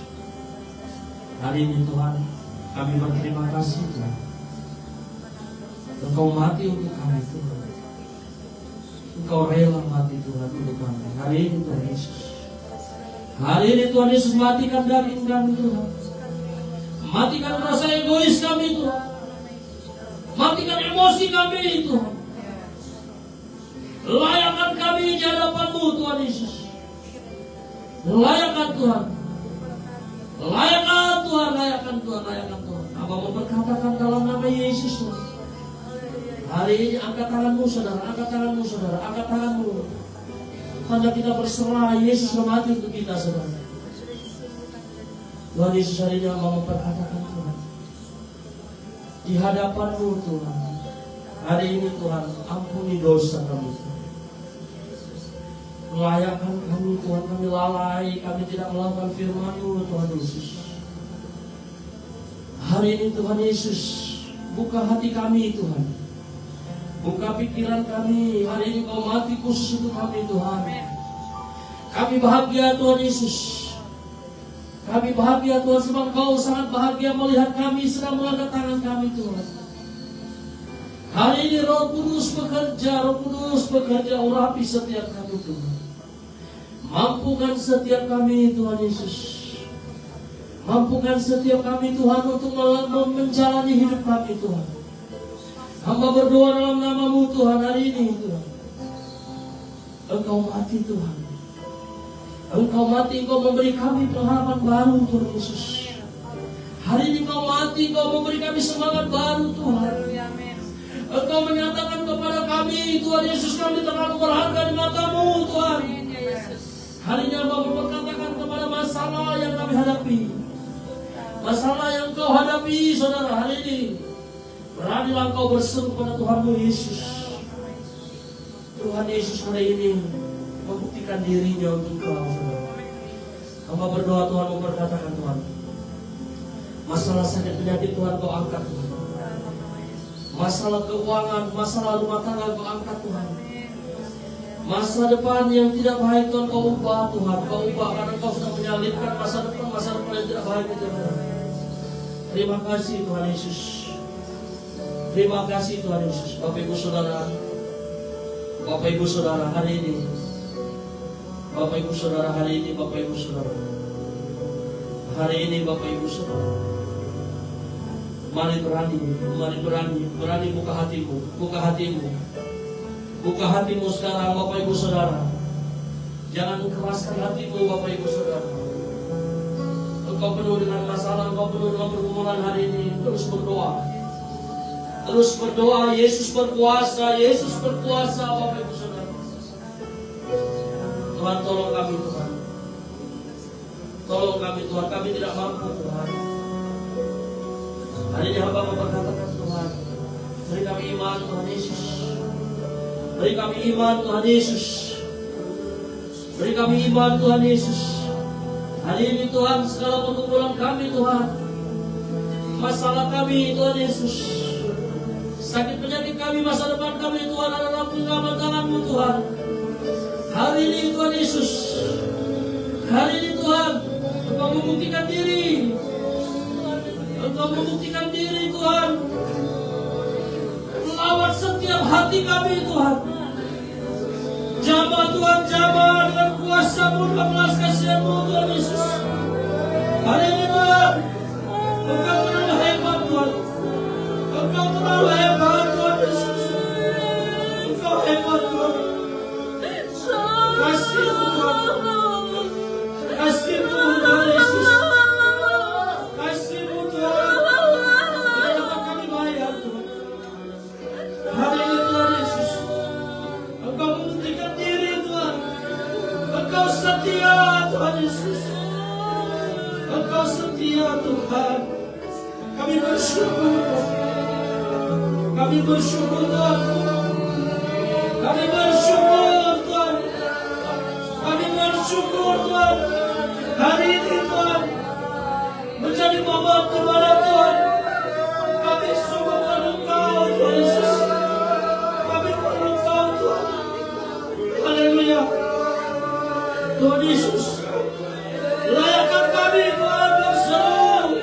Speaker 1: hari ini Tuhan, kami berterima kasih Tuhan. Engkau mati untuk kami Tuhan. Engkau rela mati Tuhan untuk kami. Hari ini Tuhan Yesus. Hari ini Tuhan Yesus, matikan daging kami Tuhan. Matikan rasa egois kami Tuhan. Matikan emosi kami Tuhan. Layakkan kami di hadapan-Mu Tuhan Yesus. Layakkan Tuhan. Layakkan Tuhan, layakkan Tuhan, layakkan Tuhan. Apa mau berkatakan dalam nama Yesus Tuhan. Hari ini angkat tanganmu saudara, angkat tanganmu saudara, angkat tanganmu. Tanda kita berserah, Yesus mati untuk kita saudara. Tuhan Yesus hari ini mau memperkatakan Tuhan. Di hadapan-Mu Tuhan. Hari ini Tuhan, ampuni dosa kami Tuhan. Layakkan kami Tuhan, kami lalai, kami tidak melakukan firman-Mu Tuhan Yesus. Hari ini Tuhan Yesus, buka hati kami Tuhan. Buka pikiran kami, hari ini Kau mati khusus untuk kami Tuhan. Kami bahagia Tuhan Yesus. Kami bahagia Tuhan, sebab Kau sangat bahagia melihat kami sedang mengangkat tangan kami Tuhan. Hari ini Roh Kudus bekerja, urapi setiap kami Tuhan. Mampukan setiap kami Tuhan Yesus. Mampukan setiap kami Tuhan untuk menjalani hidup kami Tuhan. Hamba berdoa dalam nama-Mu Tuhan hari ini Tuhan. Engkau mati Tuhan. Engkau mati, Engkau memberi kami pengharapan baru Tuhan Yesus. Hari ini Engkau mati, Engkau memberi kami semangat baru Tuhan. Engkau menyatakan kepada kami Tuhan Yesus, kami terlalu berharga di mata-Mu Tuhan. Hari ini Hamba berkatakan kepada masalah yang kami hadapi. Masalah yang Kau hadapi saudara hari ini. Beranilah Engkau berseru kepada Tuhan-Mu Yesus. Tuhan Yesus hari ini membuktikan dirinya untuk Kau saudara. Hamba berdoa Tuhan memperkatakan Tuhan. Masalah sakit penyakit Tuhan Kau angkat Tuhan. Masalah keuangan, masalah rumah tangga Kau angkat Tuhan. Masa depan yang tidak baik Tuhan Kau ubah Tuhan. Kau ubah karena Kau sudah menyalibkan masa depan yang tidak baik itu Tuhan. Terima kasih Tuhan Yesus. Terima kasih Tuhan Yesus. Bapak Ibu Saudara, Bapak Ibu Saudara hari ini, Bapak Ibu Saudara hari ini, Bapak Ibu Saudara hari ini, Bapak Ibu Saudara, mari berani buka hatimu, buka hatimu sekarang Bapak Ibu Saudara. Jangan keraskan hatimu Bapak Ibu Saudara. Engkau penuh dengan masalah, engkau penuh dengan pergumulan hari ini. Terus berdoa. Terus berdoa, Yesus berkuasa Bapak Ibu Saudara. Tuhan tolong kami Tuhan. Tolong kami Tuhan, kami tidak mampu Tuhan. Hari ini hamba mau berkatakan Tuhan, beri kami iman Tuhan Yesus. Beri kami iman Tuhan Yesus. Beri kami iman Tuhan Yesus. Hari ini Tuhan, segala pergumulan kami Tuhan, masalah kami Tuhan Yesus, sakit penyakit kami, masa depan kami Tuhan adalah genggaman tangan-Mu Tuhan. Hari ini Tuhan Yesus, hari ini Tuhan, Engkau membuktikan diri. Engkau membuktikan diri Tuhan, melawat setiap hati kami Tuhan. Jamah Tuhan, jamah dengan kuasa-Mu dan belas kasihan-Mu Tuhan Yesus. Hari ini Tuhan, Engkau terlalu hebat Tuhan. Engkau terlalu hebat Tuhan Yesus. Engkau hebat Tuhan. Kasih-Mu Tuhan. Kasih-Mu Tuhan Yesus. Kasih-Mu Tuhan. Dapat kami bayar Tuhan. Hari ini Tuhan Yesus, Engkau membuktikan diri Tuhan. Engkau setia Tuhan Yesus. Engkau setia Tuhan. Kami bersyukur. Kami bersyukur Tuhan. Kami bersyukur Tuhan. Kami bersyukur Tuhan. Hari ini Tuhan menjadi momen di mana Tuhan kami sungguh perlu Kau Tuhan Yesus. Kami perlu Kau Tuhan. Haleluya. Tuhan Yesus, layakkan kami Tuhan berseru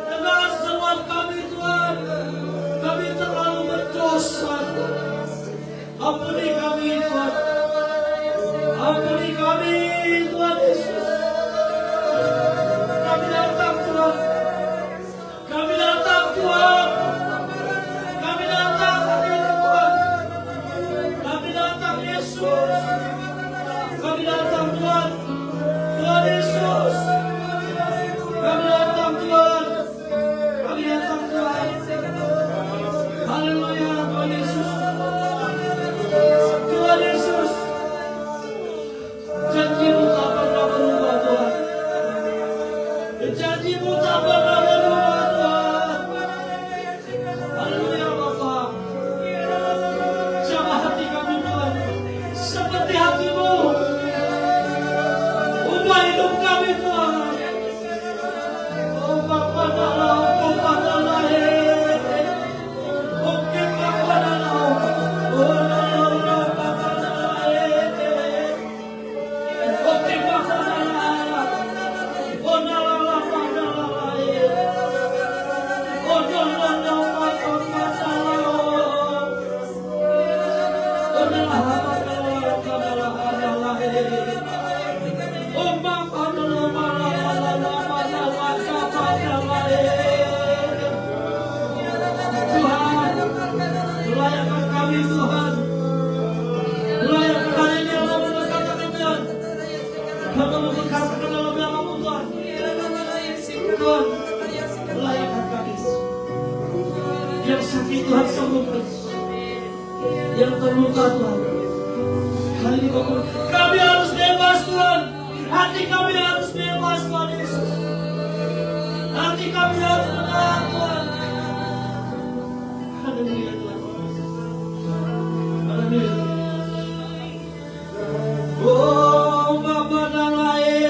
Speaker 1: dengan seruan kami Tuhan. Kami terlalu berdosa Tuhan. Ampuni kami Tuhan. Ampuni kami Tuhan Yesus. Kami datang Tuhan. Kami datang Tuhan. Kami datang hari ini Tuhan. Kami datang Yesus. Kami datang Tuhan. Tuhan Yesus. Kami datang Tuhan. Kami datang Tuhan. Haleluya Tuhan Yesus. Tuhan Yesus. Janji-Mu tak pernah berubah Tuhan. Janji-Mu tak pernah berubah Tuhan. Haleluya Bapa. Jamah hati kami Tuhan seperti hati-Mu. Ubah hidup kami Tuhan. Oh Bapa dalam, Bapa dalam, Oke Bapa dalam, oh dalam Bapa dalam, Oke Bapa dalam, oh dalam Bapa dalam, oh dalam Bapa dalam, oh dalam Bapa dalam. Oh Bapa dalam Tuhan, layakkan kami Tuhan. Layakkan hari ini Allah memberkati Tuhan. Allah memberkati dalam nama-Mu Tuhan. Tuhan, layakkan kami. Yang sakit Tuhan sembuhkan. Yang terluka Tuhan, hari ini kami harus bebas Tuhan. Hati kami harus bebas Tuhan Yesus. Hati kami harus tenang Tuhan. Haleluya Tuhan. Haleluya. Oh Bapa dalae,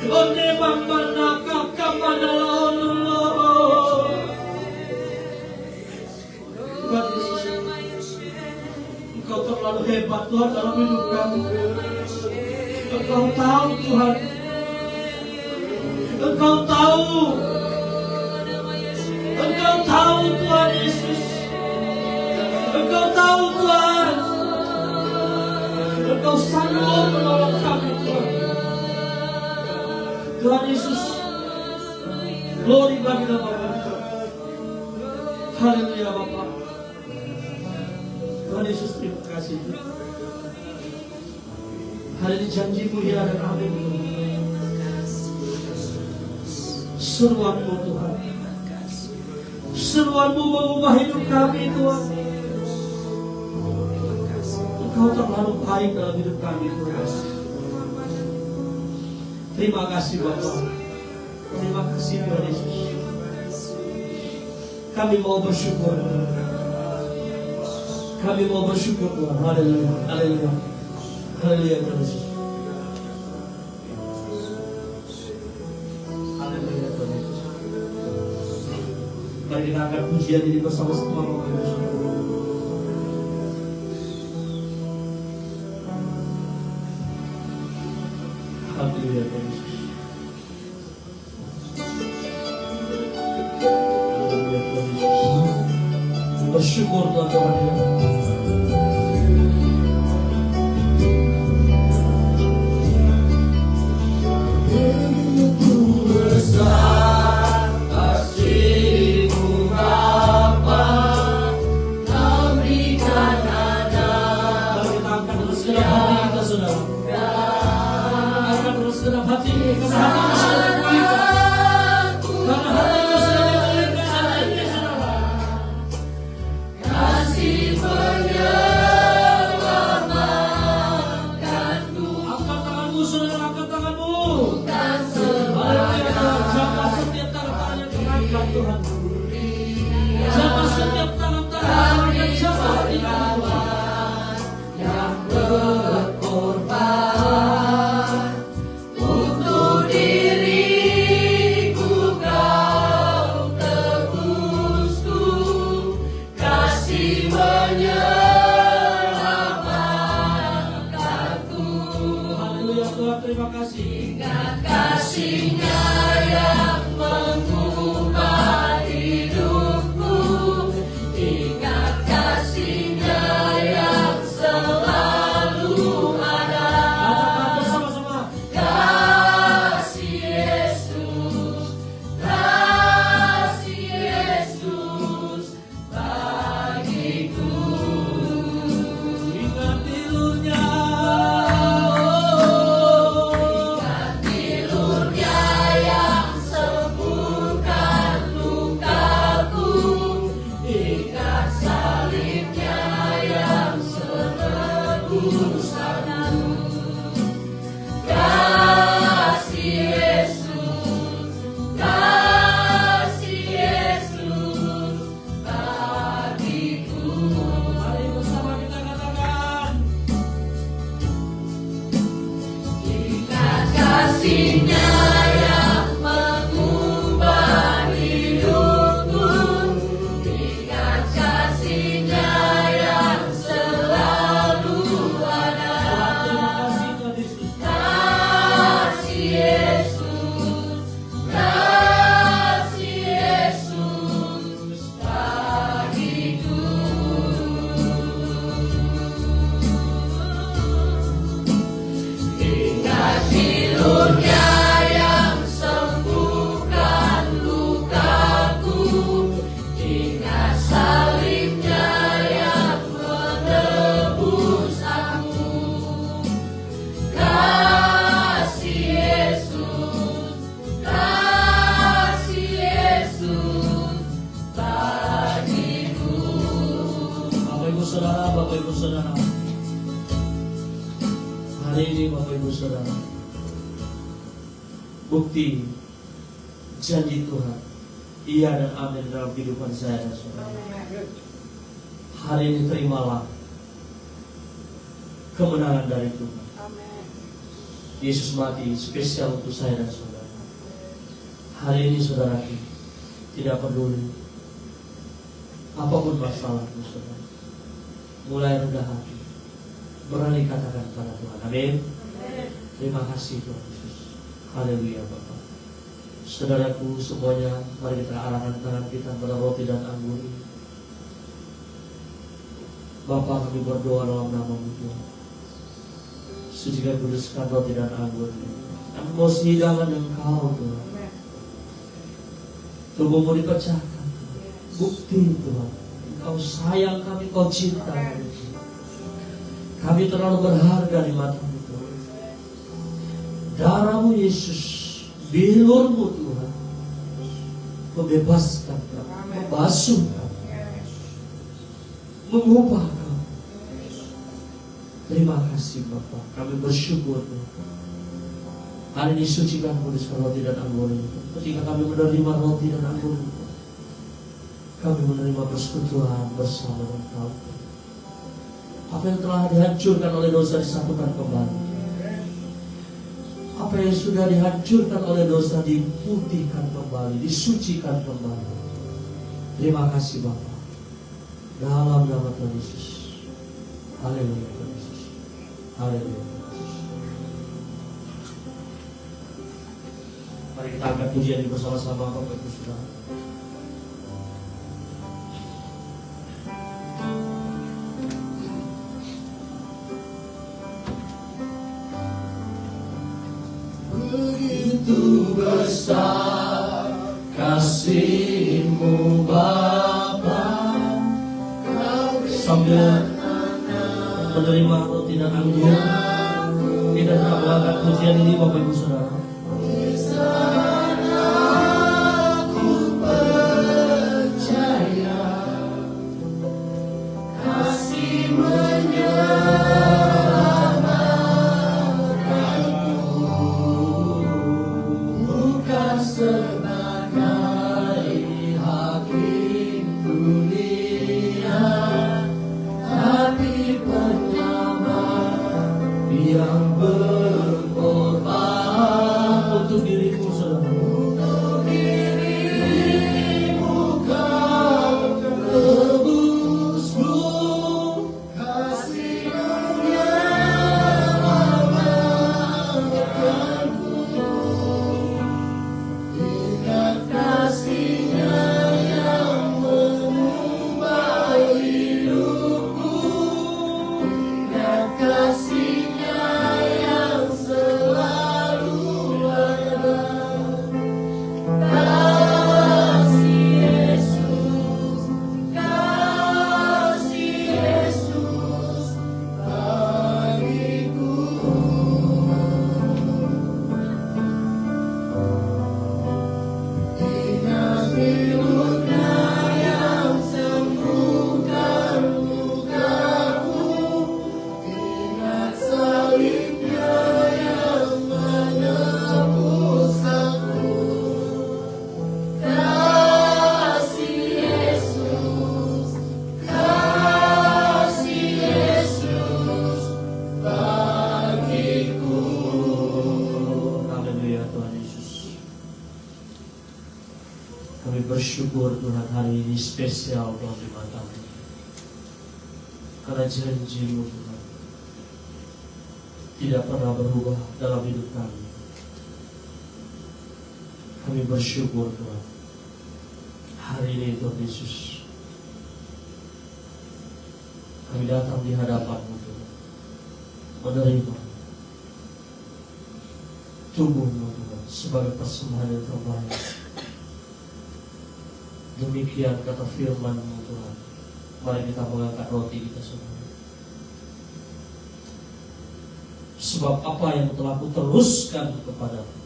Speaker 1: onde Bapa nakak kapadalolo. Tuhan Yesus, Engkau terlalu hebat Tuhan dalam hidup kami. Engkau tahu Tuhan. Engkau tahu. Engkau tahu Tuhan Yesus. Engkau tahu Tuhan. Engkau sanggup menolong kami Tuhan. Tuhan Yesus, glory bagi nama-Mu. Haleluya Bapa. Tuhan Yesus, terima kasih. Hari ini janji-Mu ya dan amin. Seruan-Mu Tuhan. Seruan-Mu mengubah hidup kami Tuhan. Engkau terlalu baik dalam hidup kami Tuhan. Terima kasih Bapak. Terima kasih Tuhan Yesus. Kami mau bersyukur. Kami mau bersyukur Tuhan. Haleluya. Haleluya. Haleluya Tuhan Yesus. Haleluya Tuhan Yesus. Mari kita angkat pujian ini bersama-sama Bapak Ibu Saudara. Haleluya Tuhan Yesus. Haleluya Tuhan Yesus. Bersyukur Tuhan kepada Dia. Bukti janji Tuhan, iya dan amin dalam kehidupan saya dan saudara. Hari ini terimalah kemenangan dari Tuhan. Yesus mati spesial untuk saya dan saudara. Hari ini saudara tidak peduli apapun masalahmu saudara, mulai rendah hati, berani katakan kepada Tuhan. Amin. Terima kasih Tuhan Yesus. Haleluya Bapak. Saudaraku semuanya, mari kita arahkan tangan kita pada roti dan anggur ini. Bapa, kami berdoa dalam nama-Mu Tuhan. Sucikan kuduskan roti dan anggur ini. Kami mau hidangan Engkau Tuhan. Tubuh-Mu dipecahkan. Bukti Tuhan, Engkau sayang kami, Engkau cinta kami. Kami terlalu berharga di mata-Mu Tuhan. Darah-Mu Yesus, bilur-Mu Tuhan, membebaskan kami, membasuh kami, mengubah kami. Terima kasih Bapak, kami bersyukur Tuhan. Hari ini sucikan kuduskan roti dan anggur ini. Ketika kami menerima roti dan anggur ini, kami menerima persekutuan bersama dengan Kau. Apa yang telah dihancurkan oleh dosa disatukan kembali. Apa yang sudah dihancurkan oleh dosa diputihkan kembali, disucikan kembali. Terima kasih Bapa. Dalam nama Tuhan Yesus. Haleluya Tuhan Yesus. Haleluya. Mari kita angkat pujian ini bersama-sama Bapak Ibu Saudara.
Speaker 2: Begitu besar kasih-Mu Bapa,
Speaker 1: Sambil menerima roti dan anggur, kita sedang mengangkat pujian ini Bapak Ibu Saudara. Bersyukur Tuhan hari ini spesial Tuhan di mata-Mu. Karena janji-Mu Tuhan tidak pernah berubah dalam hidup kami. Kami bersyukur Tuhan hari ini Tuhan Yesus. Kami datang di hadapan-Mu Tuhan, menerima tubuh-Mu Tuhan sebagai persembahan yang terbaik. Demikian kata firman-Mu Tuhan. Mari kita mengangkat roti kita semua. Sebab apa yang telah Aku teruskan kepadamu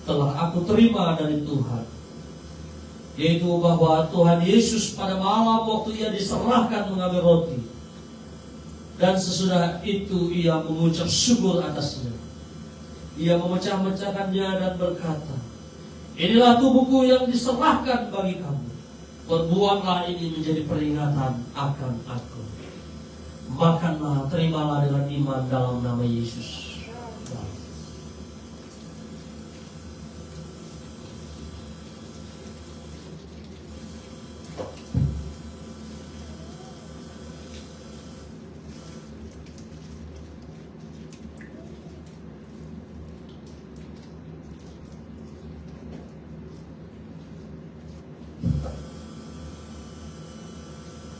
Speaker 1: telah Aku terima dari Tuhan, yaitu bahwa Tuhan Yesus pada malam waktu Ia diserahkan mengambil roti, dan sesudah itu Ia mengucap syukur atasnya. Ia memecah-mecahkannya dan berkata, "Inilah tubuhku yang diserahkan bagi kamu. Perbuatlah ini menjadi peringatan akan Aku." Makanlah, terimalah dengan iman dalam nama Yesus.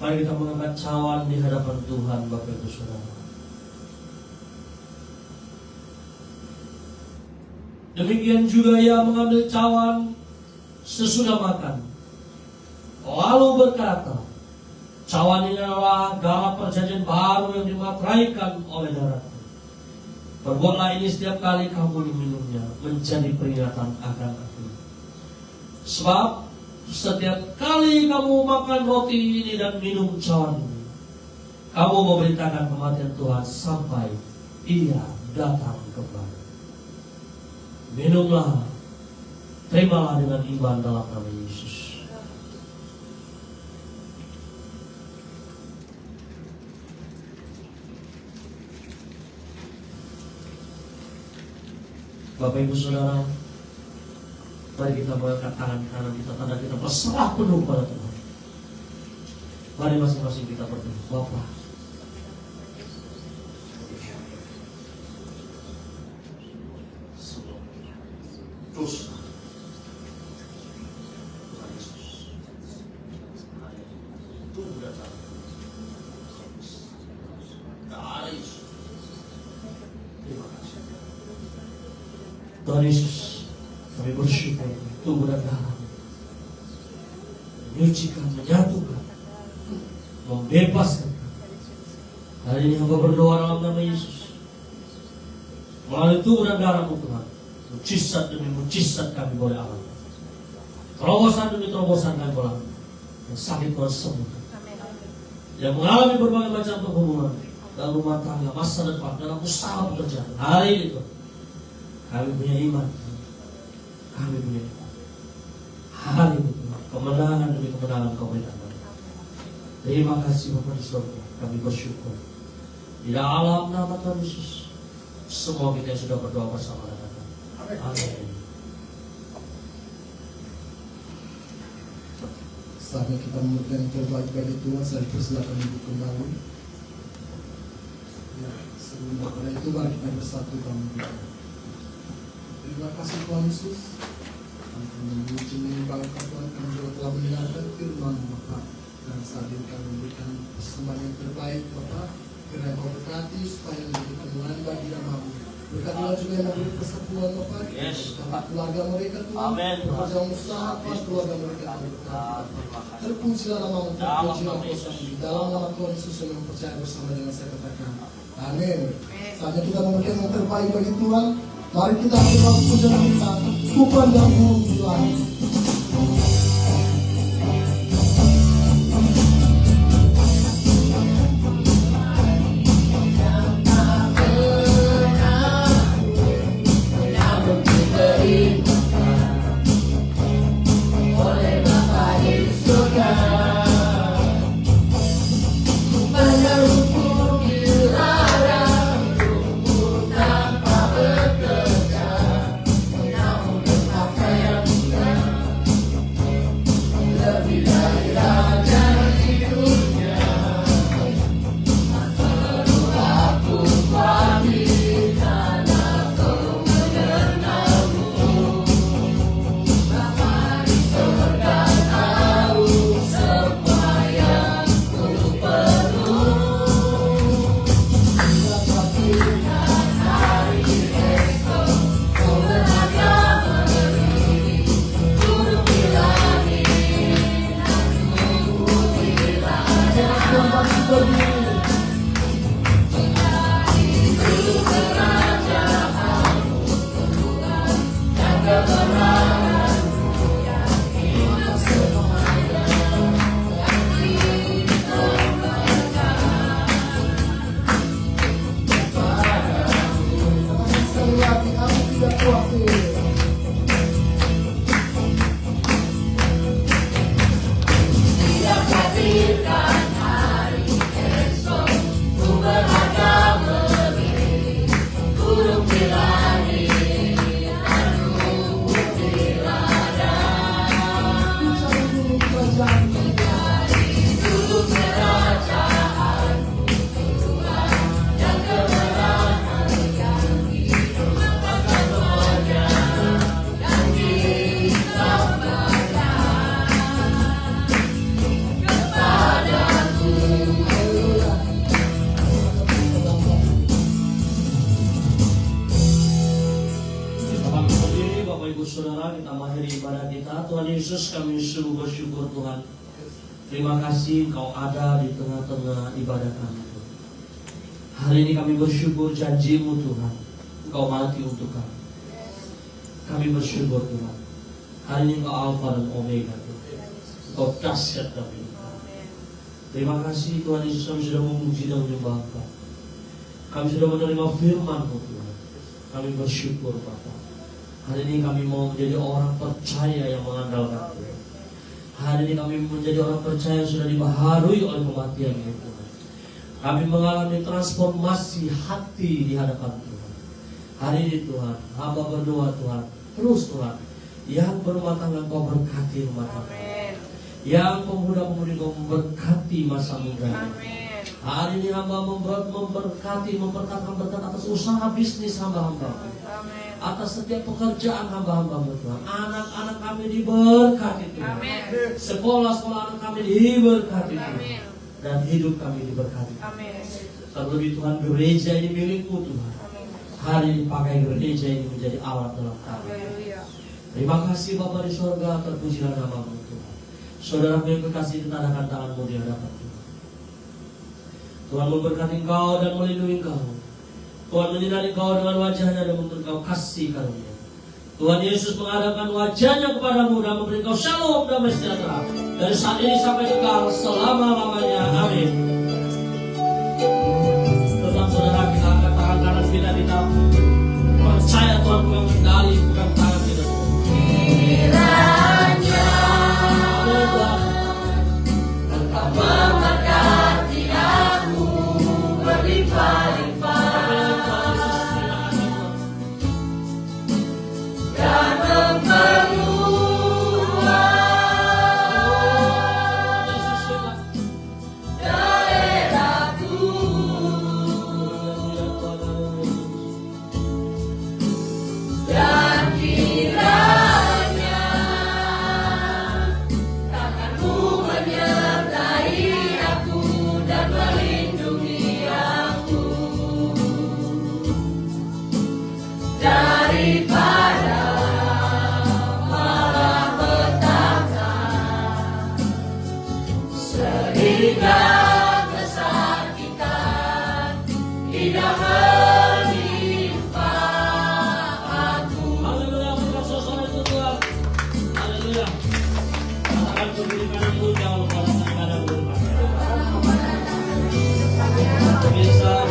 Speaker 1: Mari kita mengangkat cawan di hadapan Tuhan Bapak Ibu Saudara. Demikian juga Ia mengambil cawan sesudah makan, lalu berkata, "Cawan ini adalah darah perjanjian baru yang dimateraikan oleh darah-Ku. Perbuatlah ini setiap kali kamu meminumnya menjadi peringatan akan Aku. Sebab setiap kali kamu makan roti ini dan minum cawan ini, kamu memberitakan kematian Tuhan sampai Ia datang kembali." Minumlah, terimalah dengan iman dalam nama Yesus. Bapak Ibu Saudara, mari kita mengangkat tangan kanan kita, tanda kita berserah penuh pada Tuhan. Mari masing-masing kita berdoa. Bapa, terus Tuhan Yesus, kami bersyukur tubuh dan darah menyucikan, menyatukan, membebaskan. Hari ini hamba berdoa dalam nama Yesus, melalui tubuh dan darah-Mu Tuhan, mujizat demi mujizat kami boleh alami, terobosan demi terobosan kami boleh alami. Yang sakit Tuhan sembuhkan, yang mengalami berbagai macam kehumuran dalam rumah tangga, masa depan, dalam usaha pekerjaan, hari ini Tuhan, kami punya iman, kami punya iman. Hari ini Tuhan, kemenangan demi kemenangan Kau berikan. Terima kasih Bapa di surga, kami bersyukur. Di dalam nama Tuhan Yesus, semua kita yang sudah berdoa bersama dengan Amin.
Speaker 2: Saatnya kita memberikan yang terbaik bagi Tuhan. Saya persilakan duduk kembali. Ya, sebelum daripada itu mari kita bersatu kami berdoa. Terima kasih Tuhan Yesus. Kami memuji menyembahkan Tuhan, kami juga telah mendengarkan firman Bapa. Dan saat ini kami memberikan persembahan yang terbaik Bapa. Kiranya Kau berkati supaya menjadi kemuliaan bagi namamu. Berkatilah juga yang memberi persatuan Bapa.
Speaker 1: Yes.
Speaker 2: Berkati keluarga mereka Tuhan.
Speaker 1: Amin.
Speaker 2: Bekerja usaha Tuhan, keluarga mereka Tuhan berkati. Terpujilah namamu, terpujilah Tuhan. Di dalam nama Tuhan Yesus yang mempercayai bersama dengan saya katakan amin. Saatnya kita memberikan yang terbaik bagi Tuhan. Mari kita berdoa pujian kita, Ku pandangmu di langit.
Speaker 1: Saudara, kita mengakhiri ibadah kita. Tuhan Yesus, kami sungguh bersyukur Tuhan. Terima kasih Kau ada di tengah-tengah ibadah kami. Hari ini kami bersyukur janji-Mu Tuhan, Engkau mati untuk kami. Kami bersyukur Tuhan. Hari ini Engkau Alfa dan Omega Tuhan. Engkau dahsyat kami. Terima kasih Tuhan Yesus, kami sudah memuji dan menyembah Engkau. Kami sudah menerima firman-Mu Tuhan. Kami bersyukur Bapa. Hari ini kami mau menjadi orang percaya yang mengandalkan Tuhan. Hari ini kami menjadi orang percaya yang sudah dibaharui oleh kematian ini Tuhan. Kami mengalami transformasi hati di hadapan Tuhan. Hari ini Tuhan, hamba berdoa Tuhan, terus Tuhan, yang berumah tangga Kau berkati rumah tangga. Yang pemuda-pemudi Kau memberkati masa muda. Hari ini hamba memberkati berkat atas usaha bisnis hamba-hamba. Atas setiap pekerjaan hamba-hamba Tuhan. Anak-anak kami diberkati Tuhan. Sekolah-sekolah anak kami diberkati Tuhan. Dan hidup kami diberkati. Terlebih Tuhan, gereja ini milikmu Tuhan. Hari ini pakai gereja ini menjadi alat dalam kami. Terima kasih Bapa di surga, terpujilah namamu Tuhan. Saudara yang kekasih, titadakan tanganmu di hadapan Tuhan. Tuhan memberkati engkau dan melindungi engkau. Tuhan menyinari engkau dengan wajahnya dan memberi engkau kasih karunia. Tuhan Yesus menghadapkan wajahnya kepadamu dan memberi engkau shalom damai sejahtera. Dari saat ini sampai kekal selama-lamanya. Amin. Tetap saudara, kita angkat tangan kanan kita percaya Tuhan pegang kendali, pegang tangan kita.
Speaker 3: Kiranya Engkau memberkati aku berlimpah-limpah dan memperluas daerahku, dan kiranya tanganmu menyertai aku dan melindungi aku daripada malapetaka, sehingga kesakitan tidak menimpa aku.
Speaker 1: Haleluya, bukan sosok itu Tuhan. Haleluya. Katakan berdiri kananmu, jangan lupa letakkan kananmu. Bisa